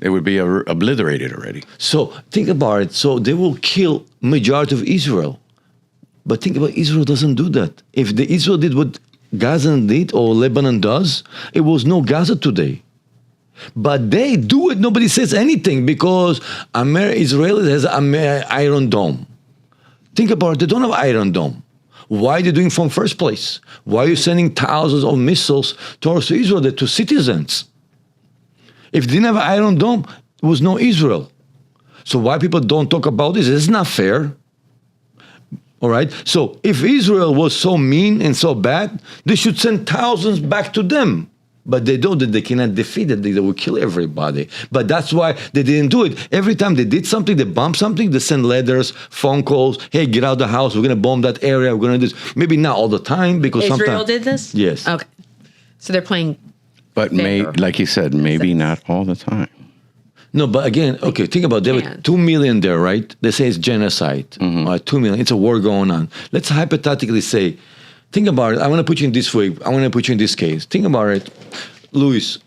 It would be obliterated already. so think about it. So they will kill majority of Israel. But think about Israel doesn't do that. If the Israel did what Gaza did or Lebanon does, it was no Gaza today. But they do it. Nobody says anything because Israel has an Iron Dome. Think about it. They don't have Iron Dome. Why are they doing it from first place? Why are you sending thousands of missiles towards Israel, to citizens? If they didn't have Iron Dome, there was no Israel. So why people don't talk about this? It's not fair. All right? So if Israel was so mean and so bad, they should send thousands back to them. But they don't. They cannot defeat it. They will kill everybody. But that's why they didn't do it. Every time they did something, they bombed something, they send letters, phone calls. Hey, get out of the house. We're going to bomb that area. We're going to do this. Maybe not all the time because Israel sometimes. did this? Yes. Okay. So they're playing. But like you said, maybe not all the time. No, but again, okay, think about it. There were 2 million there, right? They say it's genocide. 2 million. It's a war going on. Let's hypothetically say, think about it. I want to put you in this way. I want to put you in this case. Think about it. Louis,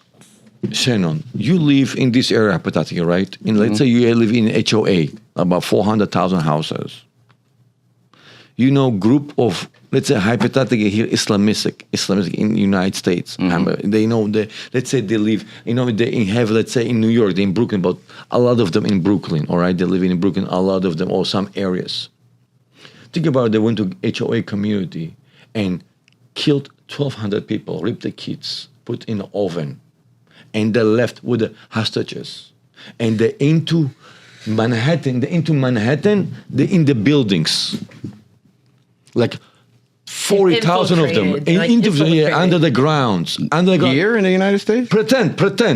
Shannon, you live in this area, hypothetically, right? And let's say you live in HOA, about 400,000 houses. You know, group of, let's say hypothetically here, Islamic in the United States. They know, let's say they live, they have, let's say in New York, they're in Brooklyn, but a lot of them in Brooklyn, all right? They live in Brooklyn, a lot of them, or some areas. Think about it, they went to HOA community and killed 1,200 people, ripped the kids, put in the oven, and they left with the hostages. And they're into Manhattan, they're in the buildings. Like 40,000 of them under the grounds. Here in the United States? Pretend. That they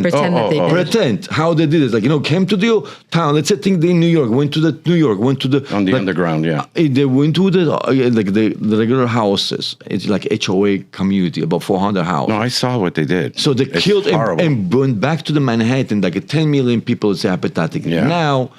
did. Pretend how they did it. Like, came to the town. Let's say, think they in New York, went to the On the underground, yeah. They went to the regular houses. It's like HOA community, about 400 houses. No, I saw what they did. So they It's killed horrible. and went back to the Manhattan, like 10 million people, it's hypothetically. Yeah. Now,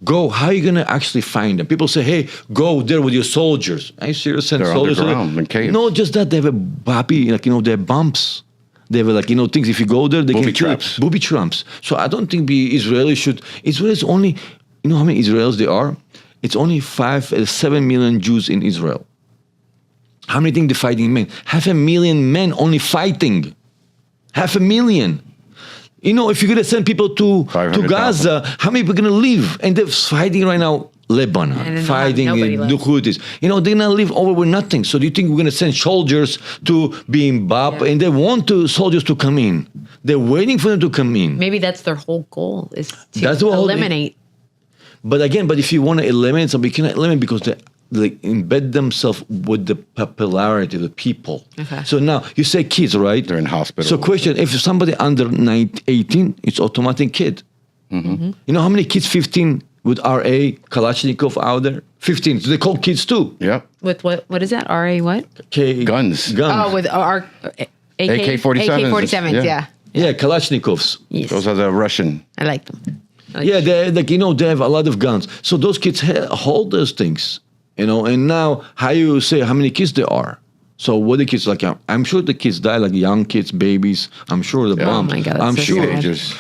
how are you going to actually find them? People say, hey, go there with your soldiers. Are you serious? Send They're soldiers? underground in caves. No, just that. They have they have bumps. They have things. If you go there, they Booby can kill you. traps. Booby traps. So I don't think the Israelis should. Israelis only, you know how many Israelis there are? It's only 7 million Jews in Israel. How many think they're fighting men? 500,000 men only fighting. 500,000. If you're going to send people to 500,000. Gaza, how many people are going to leave? And they're fighting right now Lebanon, And then fighting nobody the left. Houthis. They're going to live over with nothing. So do you think we're going to send soldiers to be in Bab? Yeah. And they want soldiers to come in. They're waiting for them to come in. Maybe that's their whole goal is to That's what eliminate. But if you want to eliminate something, you cannot eliminate because they embed themselves with the popularity of the people. Okay. So now you say kids, right? They're in hospitals. So question, if somebody under 18, it's automatic kid. You know how many kids 15 with RA, Kalashnikov out there? 15. So they call kids too. Yep. With what is that? RA what? Guns. Oh, with our AK-47s. AK-47s, yeah. Yeah, Kalashnikovs. Yes. Those are the Russian. I like them. Yeah, they have a lot of guns. So those kids hold those things, and now how you say how many kids there are. So what the kids like? I'm sure the kids die, like young kids, babies. I'm sure the bombs. Oh my God, that's I'm so sure. sad. Teenagers.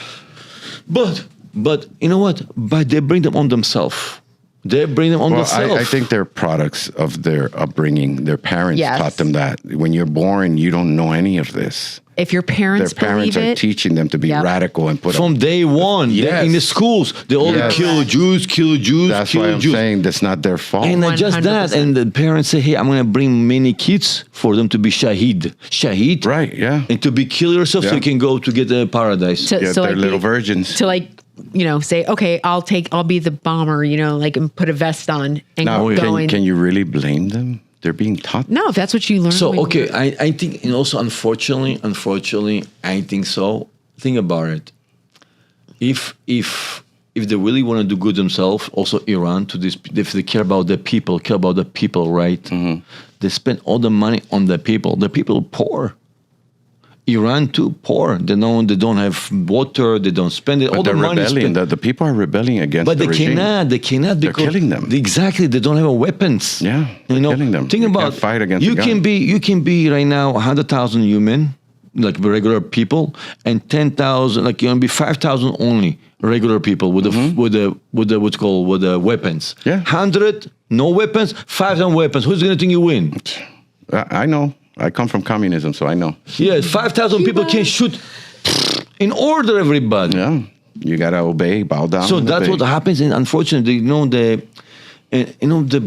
But you know what? But they bring them on themselves. They bring them on Well, themselves. I think they're products of their upbringing. Their parents Yes. taught them that. When you're born, you don't know any of this. If your parents Their parents believe are it, teaching them to be Yep. radical and put From day one, Yes. in the schools, they all Yes. kill Jews, That's kill why I'm Jews. saying that's not their fault. And not just that, 100%. and the parents say, hey, I'm going to bring many kids for them to be shahid. Shahid? Right, yeah. And to be kill yourself so Yeah. you can go to get the paradise. to, Yeah, so they're like little virgins. to say, okay, I'll be the bomber, and put a vest on and Now, go in. can you really blame them? They're being taught. No, if that's what you learn. So, when you okay, learn- I think, and also unfortunately, I think so. Think about it. If they really want to do good themselves, also Iran, if they care about the people, right? They spend all the money on the people. The people are poor. Iran too, poor. They don't have water. They don't spend it. But All the they're money rebelling. spent. The people are rebelling against But the regime. They cannot because killing them. Exactly, they don't have weapons. Yeah, they're killing them. Think You about can't fight against you a gun. can be right now 100,000 human, like regular people, and 10,000, like you can be 5,000 only regular people with the what's called with the weapons. Yeah. 100 no weapons, 5,000 weapons. Who's gonna think you win? I know. I come from communism, so I know. Yeah, 5,000 people can shoot in order. Everybody. Yeah, you gotta obey, bow down. So and that's obey. what happens, and unfortunately, they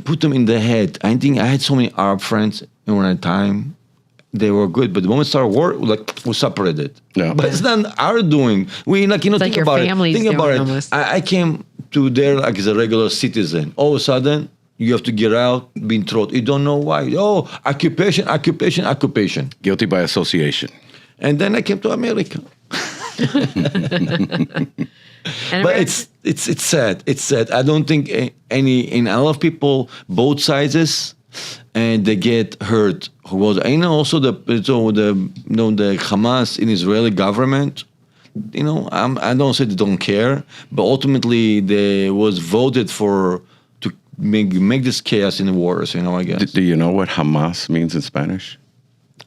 put them in the head. I think I had so many Arab friends, and when I time, they were good, but the moment it started war, we separated. Yeah. But it's not our doing. We like think your about family's it. Think about doing it. almost. I came to there like as a regular citizen. All of a sudden, you have to get out, being thrown. You don't know why. Oh, occupation. Guilty by association. And then I came to America. And But it's sad. It's sad. I don't think in a lot of people, both sides, and they get hurt. Also the Hamas in Israeli government. I don't say they don't care, but ultimately they was voted for to make this chaos in the wars. I guess. Do you know what Hamas means in Spanish?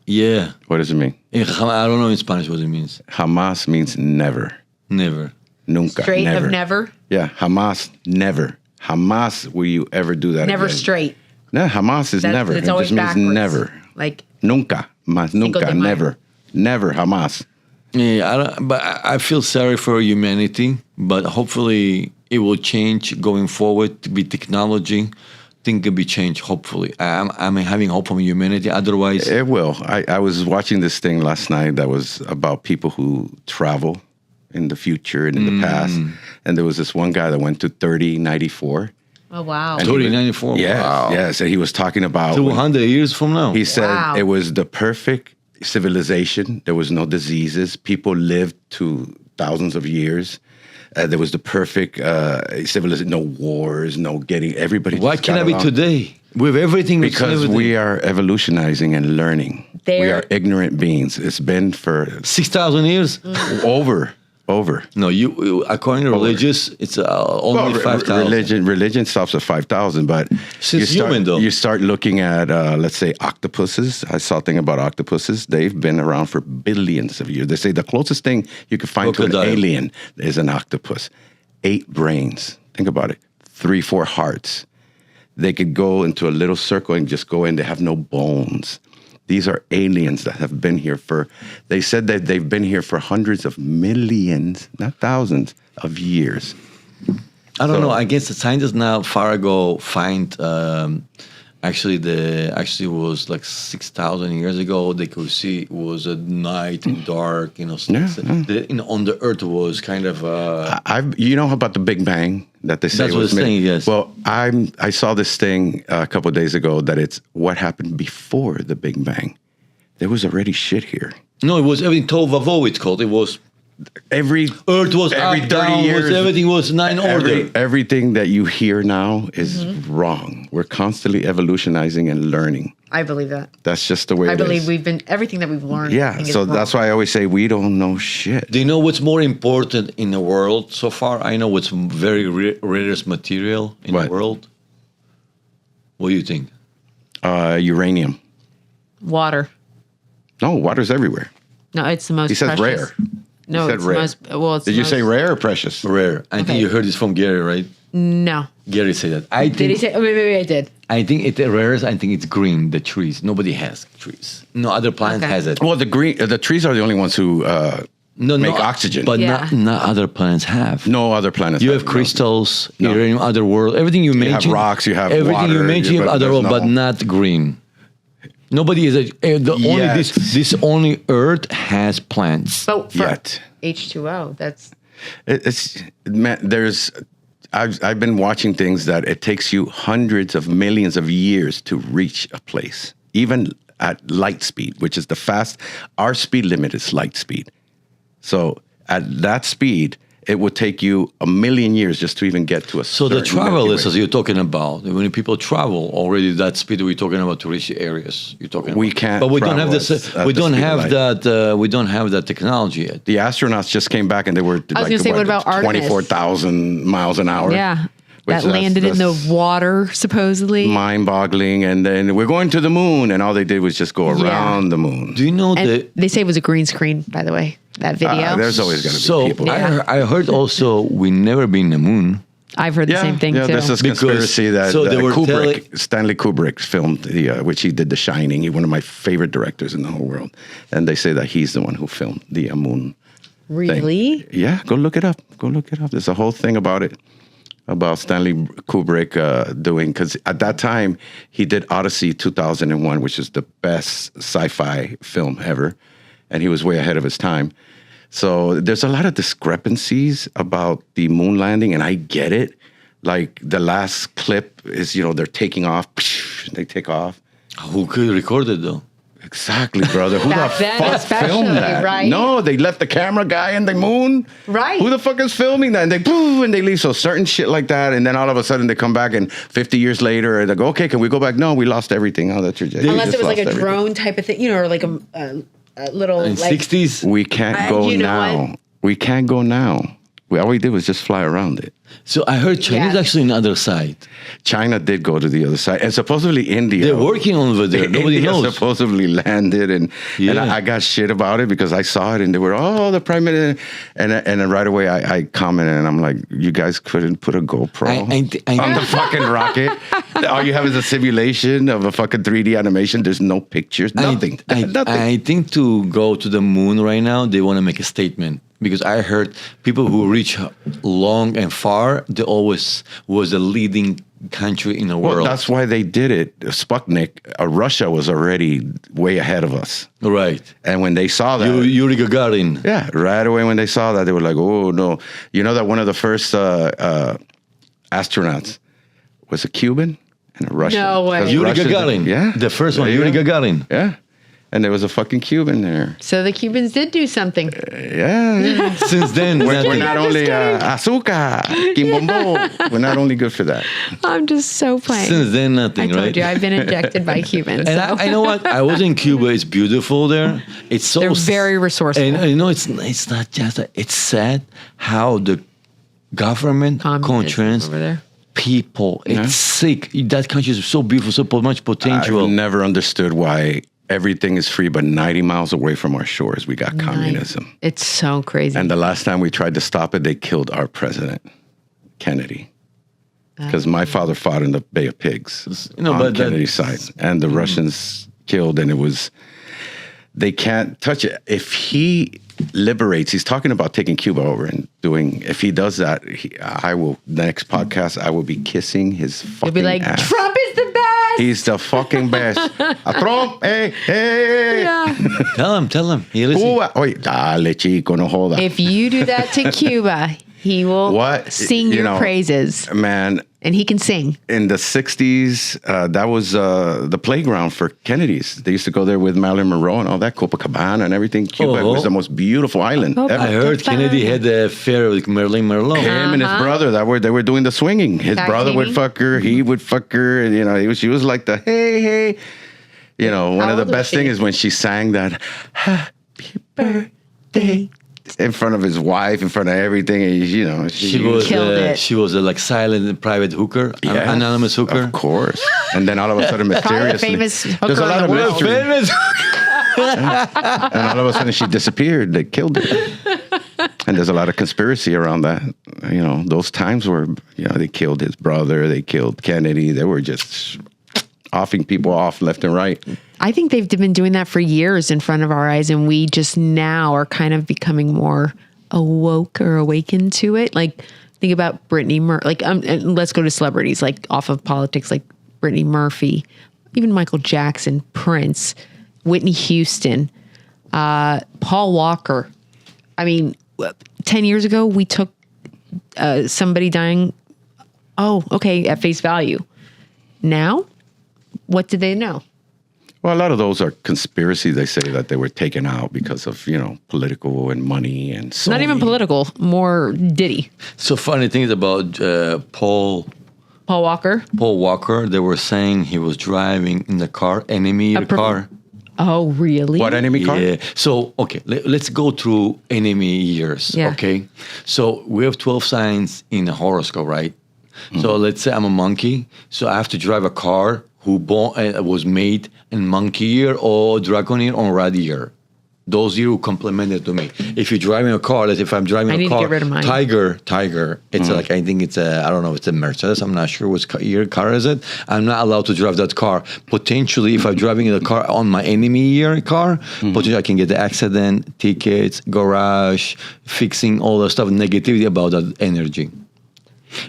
Yeah. What does it mean? I don't know in Spanish what it means. Hamas means never. Never. Nunca. straight never. of never, Yeah, Hamas, never. Hamas, will you ever do that never again? straight. No, Hamas is never. It's It always just means backwards. never. Like Nunca. Nunca, de mayo. never. Never Hamas. Yeah, but I feel sorry for humanity, but hopefully it will change going forward to be technology. Things can be changed, hopefully. I'm having hope from humanity. Otherwise, It will. I was watching this thing last night that was about people who travel in the future and in the past. And there was this one guy that went to 3094. oh wow, And 3094. Yes, Wow. yes. And he was talking about... 200 years from now. He said Wow. it was the perfect civilization. There was no diseases. People lived to thousands of years. There was the perfect civilization. No wars, no getting... Everybody Why just can't got I be along. today? With everything. Because we are evolutionizing and learning. We There- are ignorant beings. It's been for 6,000 years? over. No, according to religious, it's only 5,000. Religion stops at 5,000, but Since human, though. you start looking at, let's say, octopuses. I saw a thing about octopuses. They've been around for billions of years. They say the closest thing you can find to Crocodile. an alien is an octopus. 8 brains. Think about it. 3, 4 hearts. They could go into a little circle and just go in. They have no bones. These are aliens that have been here they said that they've been here for hundreds of millions, not thousands, of years. I don't So- know. I guess the scientists now far ago find actually was like 6,000 years ago. They could see it was a night and dark. Yeah. On the Earth was kind of. You know about the Big Bang that they say That's what was it's made? saying, yes. Well, I saw this thing a couple of days ago that it's what happened before the Big Bang. There was already shit here. No, it was everything Tov Vavo. It's called. It was Every Earth was every up, 30 down, years, everything was in order. everything that you hear now is wrong. We're constantly evolutionizing and learning. I believe that. That's just the way I it believe is. we've been everything that we've learned. I Yeah, think is so wrong. that's why I always say we don't know shit. Do you know what's more important in the world so far? I know what's very rarest material in What? the world. What do you think? Uranium. water. No, water's everywhere. No, it's the most. He says precious. rare. No, He said it's rare. the most. Well, it's Did the you say most- rare or precious? Rare. I think Okay. you heard this from Gary, right? No. Gary said that. I Did he think say? Oh, maybe I did. I think it's rarest. I think it's green. The trees. Nobody has trees. No other planet Okay. has it. Well, the trees are the only ones who make oxygen. But Yeah. not other planets have. no other planets. You have have crystals, No. uranium, other world. Everything you have mention. rocks, you have everything you water, mention. You have but other there's world, but no- not green. Nobody is only Yet. this only Earth has plants. But for Yet. H2O, that's It's man. I've been watching things that it takes you hundreds of millions of years to reach a place, even at light speed, which is the fast. Our speed limit is light speed. So at that speed, it would take you a million years just to even get to a So the certain travel Milky Way. distance you're talking about, when people travel already that speed we're talking about to reach the areas you're talking We about. can't But we don't have travel this. at We the don't speed of have light. that. We don't have that technology yet. The astronauts just came back and they were I was gonna say, what about Artemis? 24,000 miles an hour. Yeah. Which That landed in the that's water, supposedly. mind-boggling. And then we're going to the moon, and all they did was just go around the moon. Do you know And that? they say it was a green screen, by the way, that video. There's always going to be So people. Yeah. I heard also we never been to the moon. I've heard the same thing, yeah, too. this is Because- conspiracy that so they were Stanley Kubrick filmed, which he did The Shining. He's one of my favorite directors in the whole world. And they say that he's the one who filmed the moon. Really? Yeah, go look it up. Go look it up. There's a whole thing about it, about Stanley Kubrick doing, because at that time he did Odyssey 2001, which is the best sci-fi film ever, and he was way ahead of his time. So there's a lot of discrepancies about the moon landing, and I get it. Like the last clip is, they're taking off, they take off. Who could record it though? Exactly, brother. Who Back the then, fuck especially, filmed that? right? No, they left the camera guy in the moon. Right. Who the fuck is filming that? And they boo, and they leave. So certain shit like that, and then all of a sudden they come back, and 50 years later they go, okay, can we go back? No, we lost everything. Oh, that's ridiculous. Unless it was like a drone type of thing, or like a little In like 60s. We can't go you know now. what? We can't go now. All we did was just fly around it. So I heard Chinese Yeah. actually on the other side. China did go to the other side, and supposedly India. They're working over there. Nobody India knows. supposedly landed, and Yeah. I got shit about it because I saw it, and they were, the prime minister, and then right away I commented, and I'm like, you guys couldn't put a GoPro I on the fucking rocket. All you have is a simulation of a fucking 3D animation. There's no pictures, nothing. Nothing. I think to go to the moon right now, they want to make a statement. Because I heard people who reach long and far, they always was a leading country in the Well, world. that's why they did it. Sputnik, Russia was already way ahead of us. Right. And when they saw that, Yuri Gagarin. yeah, right away when they saw that, they were like, oh, no. You know that one of the first astronauts was a Cuban and a Russian. No way. 'Cause Yuri Russians- Gagarin. Yeah. The first one, There you Yuri go. Gagarin. Yeah. And there was a fucking Cuban there. So the Cubans did do something. Yeah. Since then, We're nothing. not only azúcar, quimbombo. We're not only good for that. I'm just so playing. Since then, I nothing, told right? you I've been injected by Cubans. And So. I know what? I was in Cuba. It's beautiful there. It's so They're very resourceful. And it's not just that. It's sad how the government Communism controls over there. people. It's Yeah. sick. That country is so beautiful, so much potential. I've never understood why everything is free, but 90 miles away from our shores, we got communism. It's so crazy. And the last time we tried to stop it, they killed our president, Kennedy. Because my father fought in the Bay of Pigs on but Kennedy's side. And the Russians killed, and it was, they can't touch it. If he liberates, he's talking about taking Cuba over and doing, if he does that, I will, next podcast, I will be kissing his You'll fucking be like, ass. Trump is the best. He's the fucking best. A Trump, hey, hey. Yeah. Tell him. He listens. Cuba. Oye, dale, chico, no joda. If you do that to Cuba, he will What? sing You your know, praises. Man, And he can sing. in the 60s, that was the playground for Kennedys. They used to go there with Marilyn Monroe and all that, Copacabana and everything. Cuba Oh. was the most beautiful island Oh. ever. I heard Kennedy had an affair with Marilyn Monroe. Him and his brother, they were doing the swinging. His Tag brother would teaming? fuck her, he would fuck her, and she was like the hey. One How of the old was best she? things is when she sang that happy birthday in front of his wife, in front of everything, and She was Killed it. she was a like private hooker, Yes, anonymous hooker. Of course. And then all of a sudden, Probably the mysteriously, famous hooker there's a in lot the of world. mystery. Famous. And all of a sudden, she disappeared. They killed her. And there's a lot of conspiracy around that. Those times where, they killed his brother, they killed Kennedy. They were just offing people off left and right. I think they've been doing that for years in front of our eyes, and we just now are kind of becoming more awoke or awakened to it. Like, think about Brittany Murphy. And let's go to celebrities, like off of politics, like Brittany Murphy, even Michael Jackson, Prince, Whitney Houston, Paul Walker. I mean, 10 years ago, we took somebody dying, at face value. Now, what do they know? Well, a lot of those are conspiracy. They say that they were taken out because of, political and money and Sony. Not even political, more Diddy. So funny things about Paul Walker. Paul Walker. They were saying he was driving in the car, enemy car. Oh, really? What enemy car? Yeah. So, okay, let's go through enemy years. Yeah. Okay. So we have 12 signs in the horoscope, right? So let's say I'm a monkey. So I have to drive a car who was made in monkey year or dragon year or rat year. Those years complemented to me. If you're driving a car, if I'm driving I need a to car, get rid of mine. Tiger. It's like, I think it's I don't know, it's a Mercedes. I'm not sure what year car is it. I'm not allowed to drive that car. Potentially, if I'm driving the car on my enemy year car, potentially I can get the accident, tickets, garage, fixing all the stuff, negativity about that energy.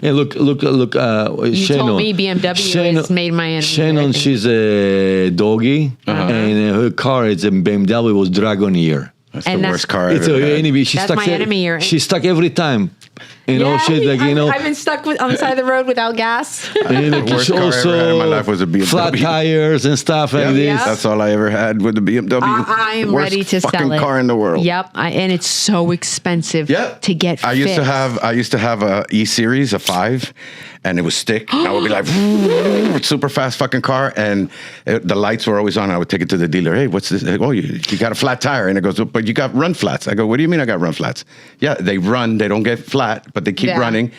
Yeah, look. You Shannon. told me BMW has made my enemy. Shannon, she's a doggy, and her car is a BMW was Dragon year. That's And the that's- worst car I've It's ever a had. enemy. She's That's stuck. my enemy year. She's stuck every time. She's like, I've been stuck on the side of the road without gas. and The worst car I ever had in my life was a BMW. flat tires and stuff like this. Yeah. That's all I ever had with the BMW. I am Worst ready to fucking sell it. car in the world. Yep, and it's so expensive to get I used to have a E series, a 5, and it was stick. I would be like super fast fucking car, and the lights were always on. I would take it to the dealer. Hey, what's this? Oh, you got a flat tire, and it goes, but you got run flats. I go, what do you mean I got run flats? Yeah, they run. They don't get flat, but they keep running.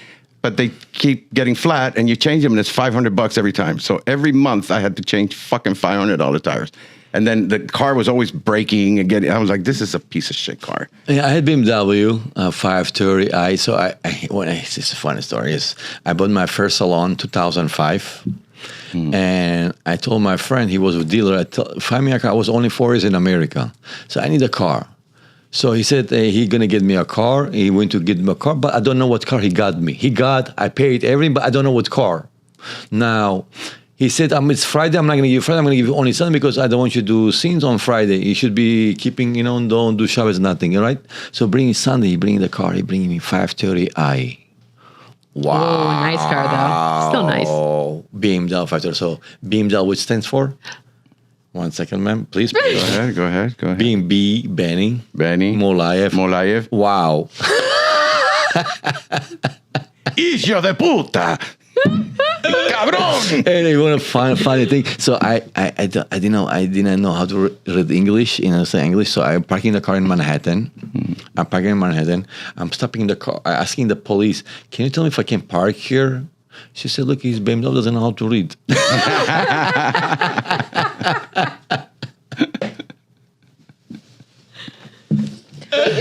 But they keep getting flat, and you change them, and it's $500 every time. So every month I had to change fucking $500 tires. And then the car was always breaking and getting. I was like, "This is a piece of shit car." Yeah, I had BMW 530i. So this is a funny story. Is I bought my first salon 2005, and I told my friend, he was a dealer. Find me a car. I was only 4 years in America, so I need a car. So he said he's gonna get me a car. He went to get me a car, but I don't know what car he got me. I paid everything, but I don't know what car. Now. He said, it's Friday, I'm not going to give you Friday, I'm going to give you only Sunday because I don't want you to do scenes on Friday. You should be keeping, don't do Shabbos, nothing, all right? So bring Sunday, bring the car, he bring me 530i. Wow. Oh, nice car though. Still nice. Oh, BMW 530. So BMW, which stands for? 1 second, ma'am, please. Go ahead. Beny. Molayev. Wow. Hijo de puta. Cabrón. And you want to funny thing. So I didn't know how to read English, say English. So I'm parking the car in Manhattan. I'm stopping the car, asking the police, "Can you tell me if I can park here?" She said, "Look, his BMW doesn't know how to read."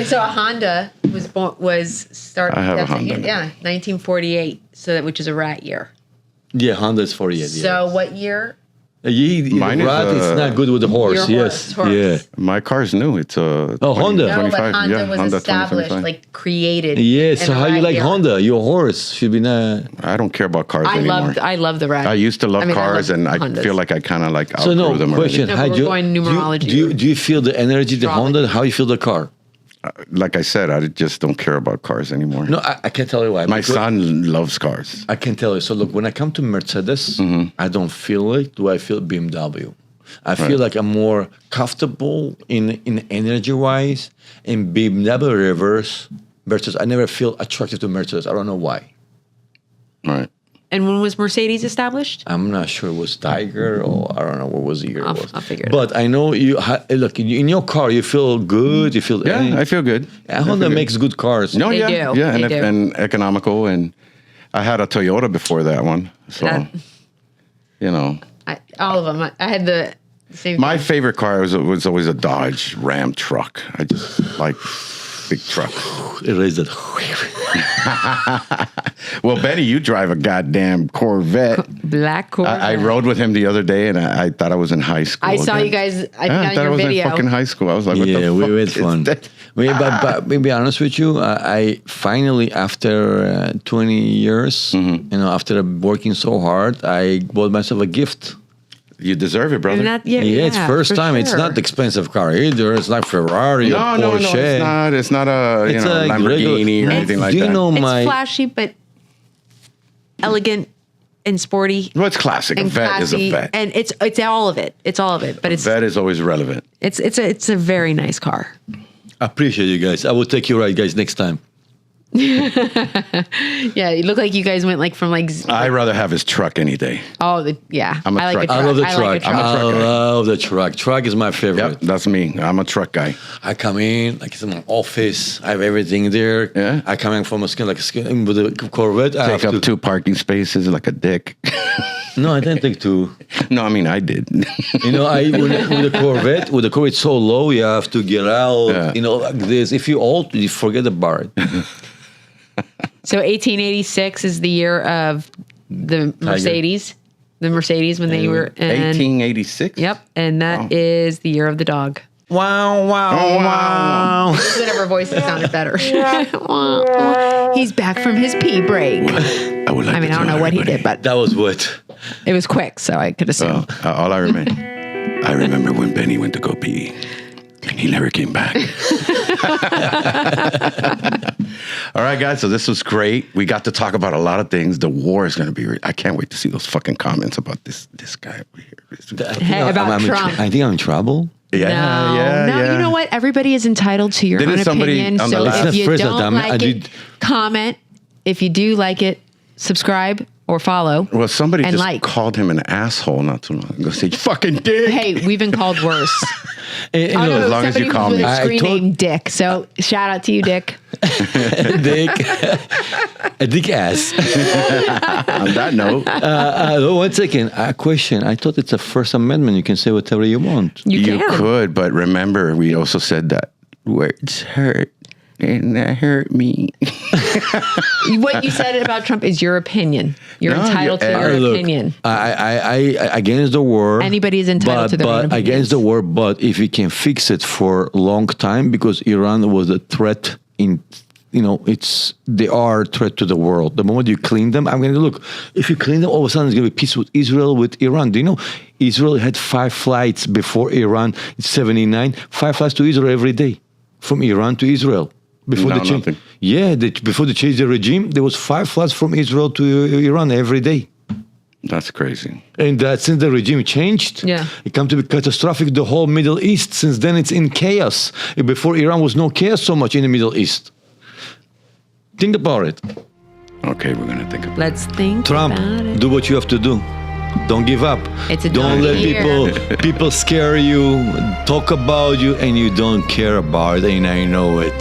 So a Honda was started. I have a Honda. Yeah, 1948. So which is a rat year. Yeah, Honda is 48. So what year? Mine is, it's not good with the horse. Your Yes. horse. Yeah. My car's new. It's a Honda. No, but 25. Honda Yeah, was Honda established, 2025. created. Yeah. in So the how you rat like year. Honda? Your horse should be not. I don't care about cars anymore. I love the rat. I used to love cars, and I Hondas. feel like I kind of like So outgrew no them question. No, already. but we're going numerology. Do you feel the energy, the Astrology. Honda? How you feel the car? Like I said, I just don't care about cars anymore. No, I can tell you why. My Because- son loves cars. I can tell you. So look, when I come to Mercedes, I don't feel it. Do I feel BMW? I feel like I'm more comfortable in energy wise. In BMW reverse versus, I never feel attracted to Mercedes. I don't know why. Right. And when was Mercedes established? I'm not sure it was Tiger or I don't know what was the year. I'll it was. figure it But I know you look in your car. You feel good. You feel Yeah, I feel good. Honda makes good cars. No, They yeah, do. yeah, They do. and economical, and I had a Toyota before that one, so All of them. I had the same. My favorite car was always a Dodge Ram truck. I just like big truck. Erase that. Well, Betty, you drive a goddamn Corvette. Black Corvette. I rode with him the other day, and I thought I was in high school. I saw again. you guys. I Yeah, I found thought I your was video. in fucking high school. I was like, what the Yeah, fuck we had is fun. that? But to be honest with you, I finally, after 20 years, after working so hard, I bought myself a gift. You deserve it, brother. And that, yeah, Yeah, it's first for time. It's sure. not expensive car either. It's not Ferrari or no, Porsche. it's not. It's not a It's like Lamborghini regular- or anything like Do you that. know It's my? flashy, but elegant. and sporty Well, it's classic. and A vet is classy, a vet. and it's all of it. It's all of it. But Vet is always relevant. it's a very nice car. I appreciate you guys. I will take you right, guys, next time. Yeah, it looked like you guys went like from like I'd rather have his truck any day. yeah. I'm a I like truck- a I love the I truck. like a I'm a truck. truck I guy. love the truck. Truck is my favorite. Yep, that's me. I'm a truck guy. I come in, like it's in my office. I have everything there. Yeah. I come in from a skin like a skin with a Corvette. I Take have up 2 parking spaces like a dick. No, I didn't take 2. No, I mean I did. You know, with the Corvette so low, you have to get out. Yeah. You know, like this. If you old, you forget about it. So 1886 is the year of the Mercedes. The Mercedes when they were in 1886. Yep, and that is the year of the dog. Wow, wow, wow. Whatever voice that sounded better. He's back from his pee break. I would like I mean, to I don't tell know what he everybody, did, but That was what? it was quick, so I could assume. all I remember when Benny went to go pee, and he never came back. All right, guys. So this was great. We got to talk about a lot of things. The war is going to be. I can't wait to see those fucking comments about this guy over here. Hey, about Trump. I think I'm in trouble. Yeah, No, yeah, no. yeah. You know what? Everybody is entitled to your Didn't own somebody opinion. on the So last- if It's the you first don't time I like it, did- comment. If you do like it, subscribe or follow. Well, somebody and just like. called him an asshole not too long ago. Say, fucking dick. Hey, we've been called worse. You Oh, know, no, as long as you somebody call with me. a I screen told- named Dick. So shout out to you, Dick. dick. A dick ass. On that note, 1 second. A question. I thought it's a First Amendment. You can say whatever you want. You you can. could, but remember, we also said that words hurt, and that hurt me. What you said about Trump is your opinion. You're No, entitled to your Look, opinion. I against the war. Anybody is entitled to their own opinions. against the war. But if we can fix it for a long time, because Iran was a threat in, they are a threat to the world. The moment you clean them, I'm going to look. If you clean them, all of a sudden it's going to be peace with Israel, with Iran. Do you know Israel had 5 flights before Iran? It's 79. 5 flights to Israel every day, from Iran to Israel. Before Now they changed, nothing. before they changed the regime, there was 5 flights from Israel to Iran every day. That's crazy. And that since the regime changed, Yeah. it come to be catastrophic. The whole Middle East, since then, it's in chaos. Before Iran was no chaos so much in the Middle East. Think about it. Okay, we're gonna think about Let's think Trump, about it. do what you have to do. Don't give up. It's a Don't dark let year. people scare you, talk about you, and you don't care about it. And I know it.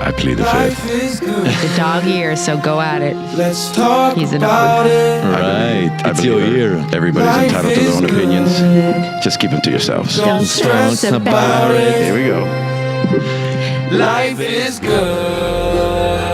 I plead the fifth. is good. It's a dog year, so go at it. Let's talk He's a dog. about it. Right. I It's believe your it. year. Everybody's Life entitled to their is own good. opinions. Just keep them to yourselves. Don't stress about it. Here we go. Life is good.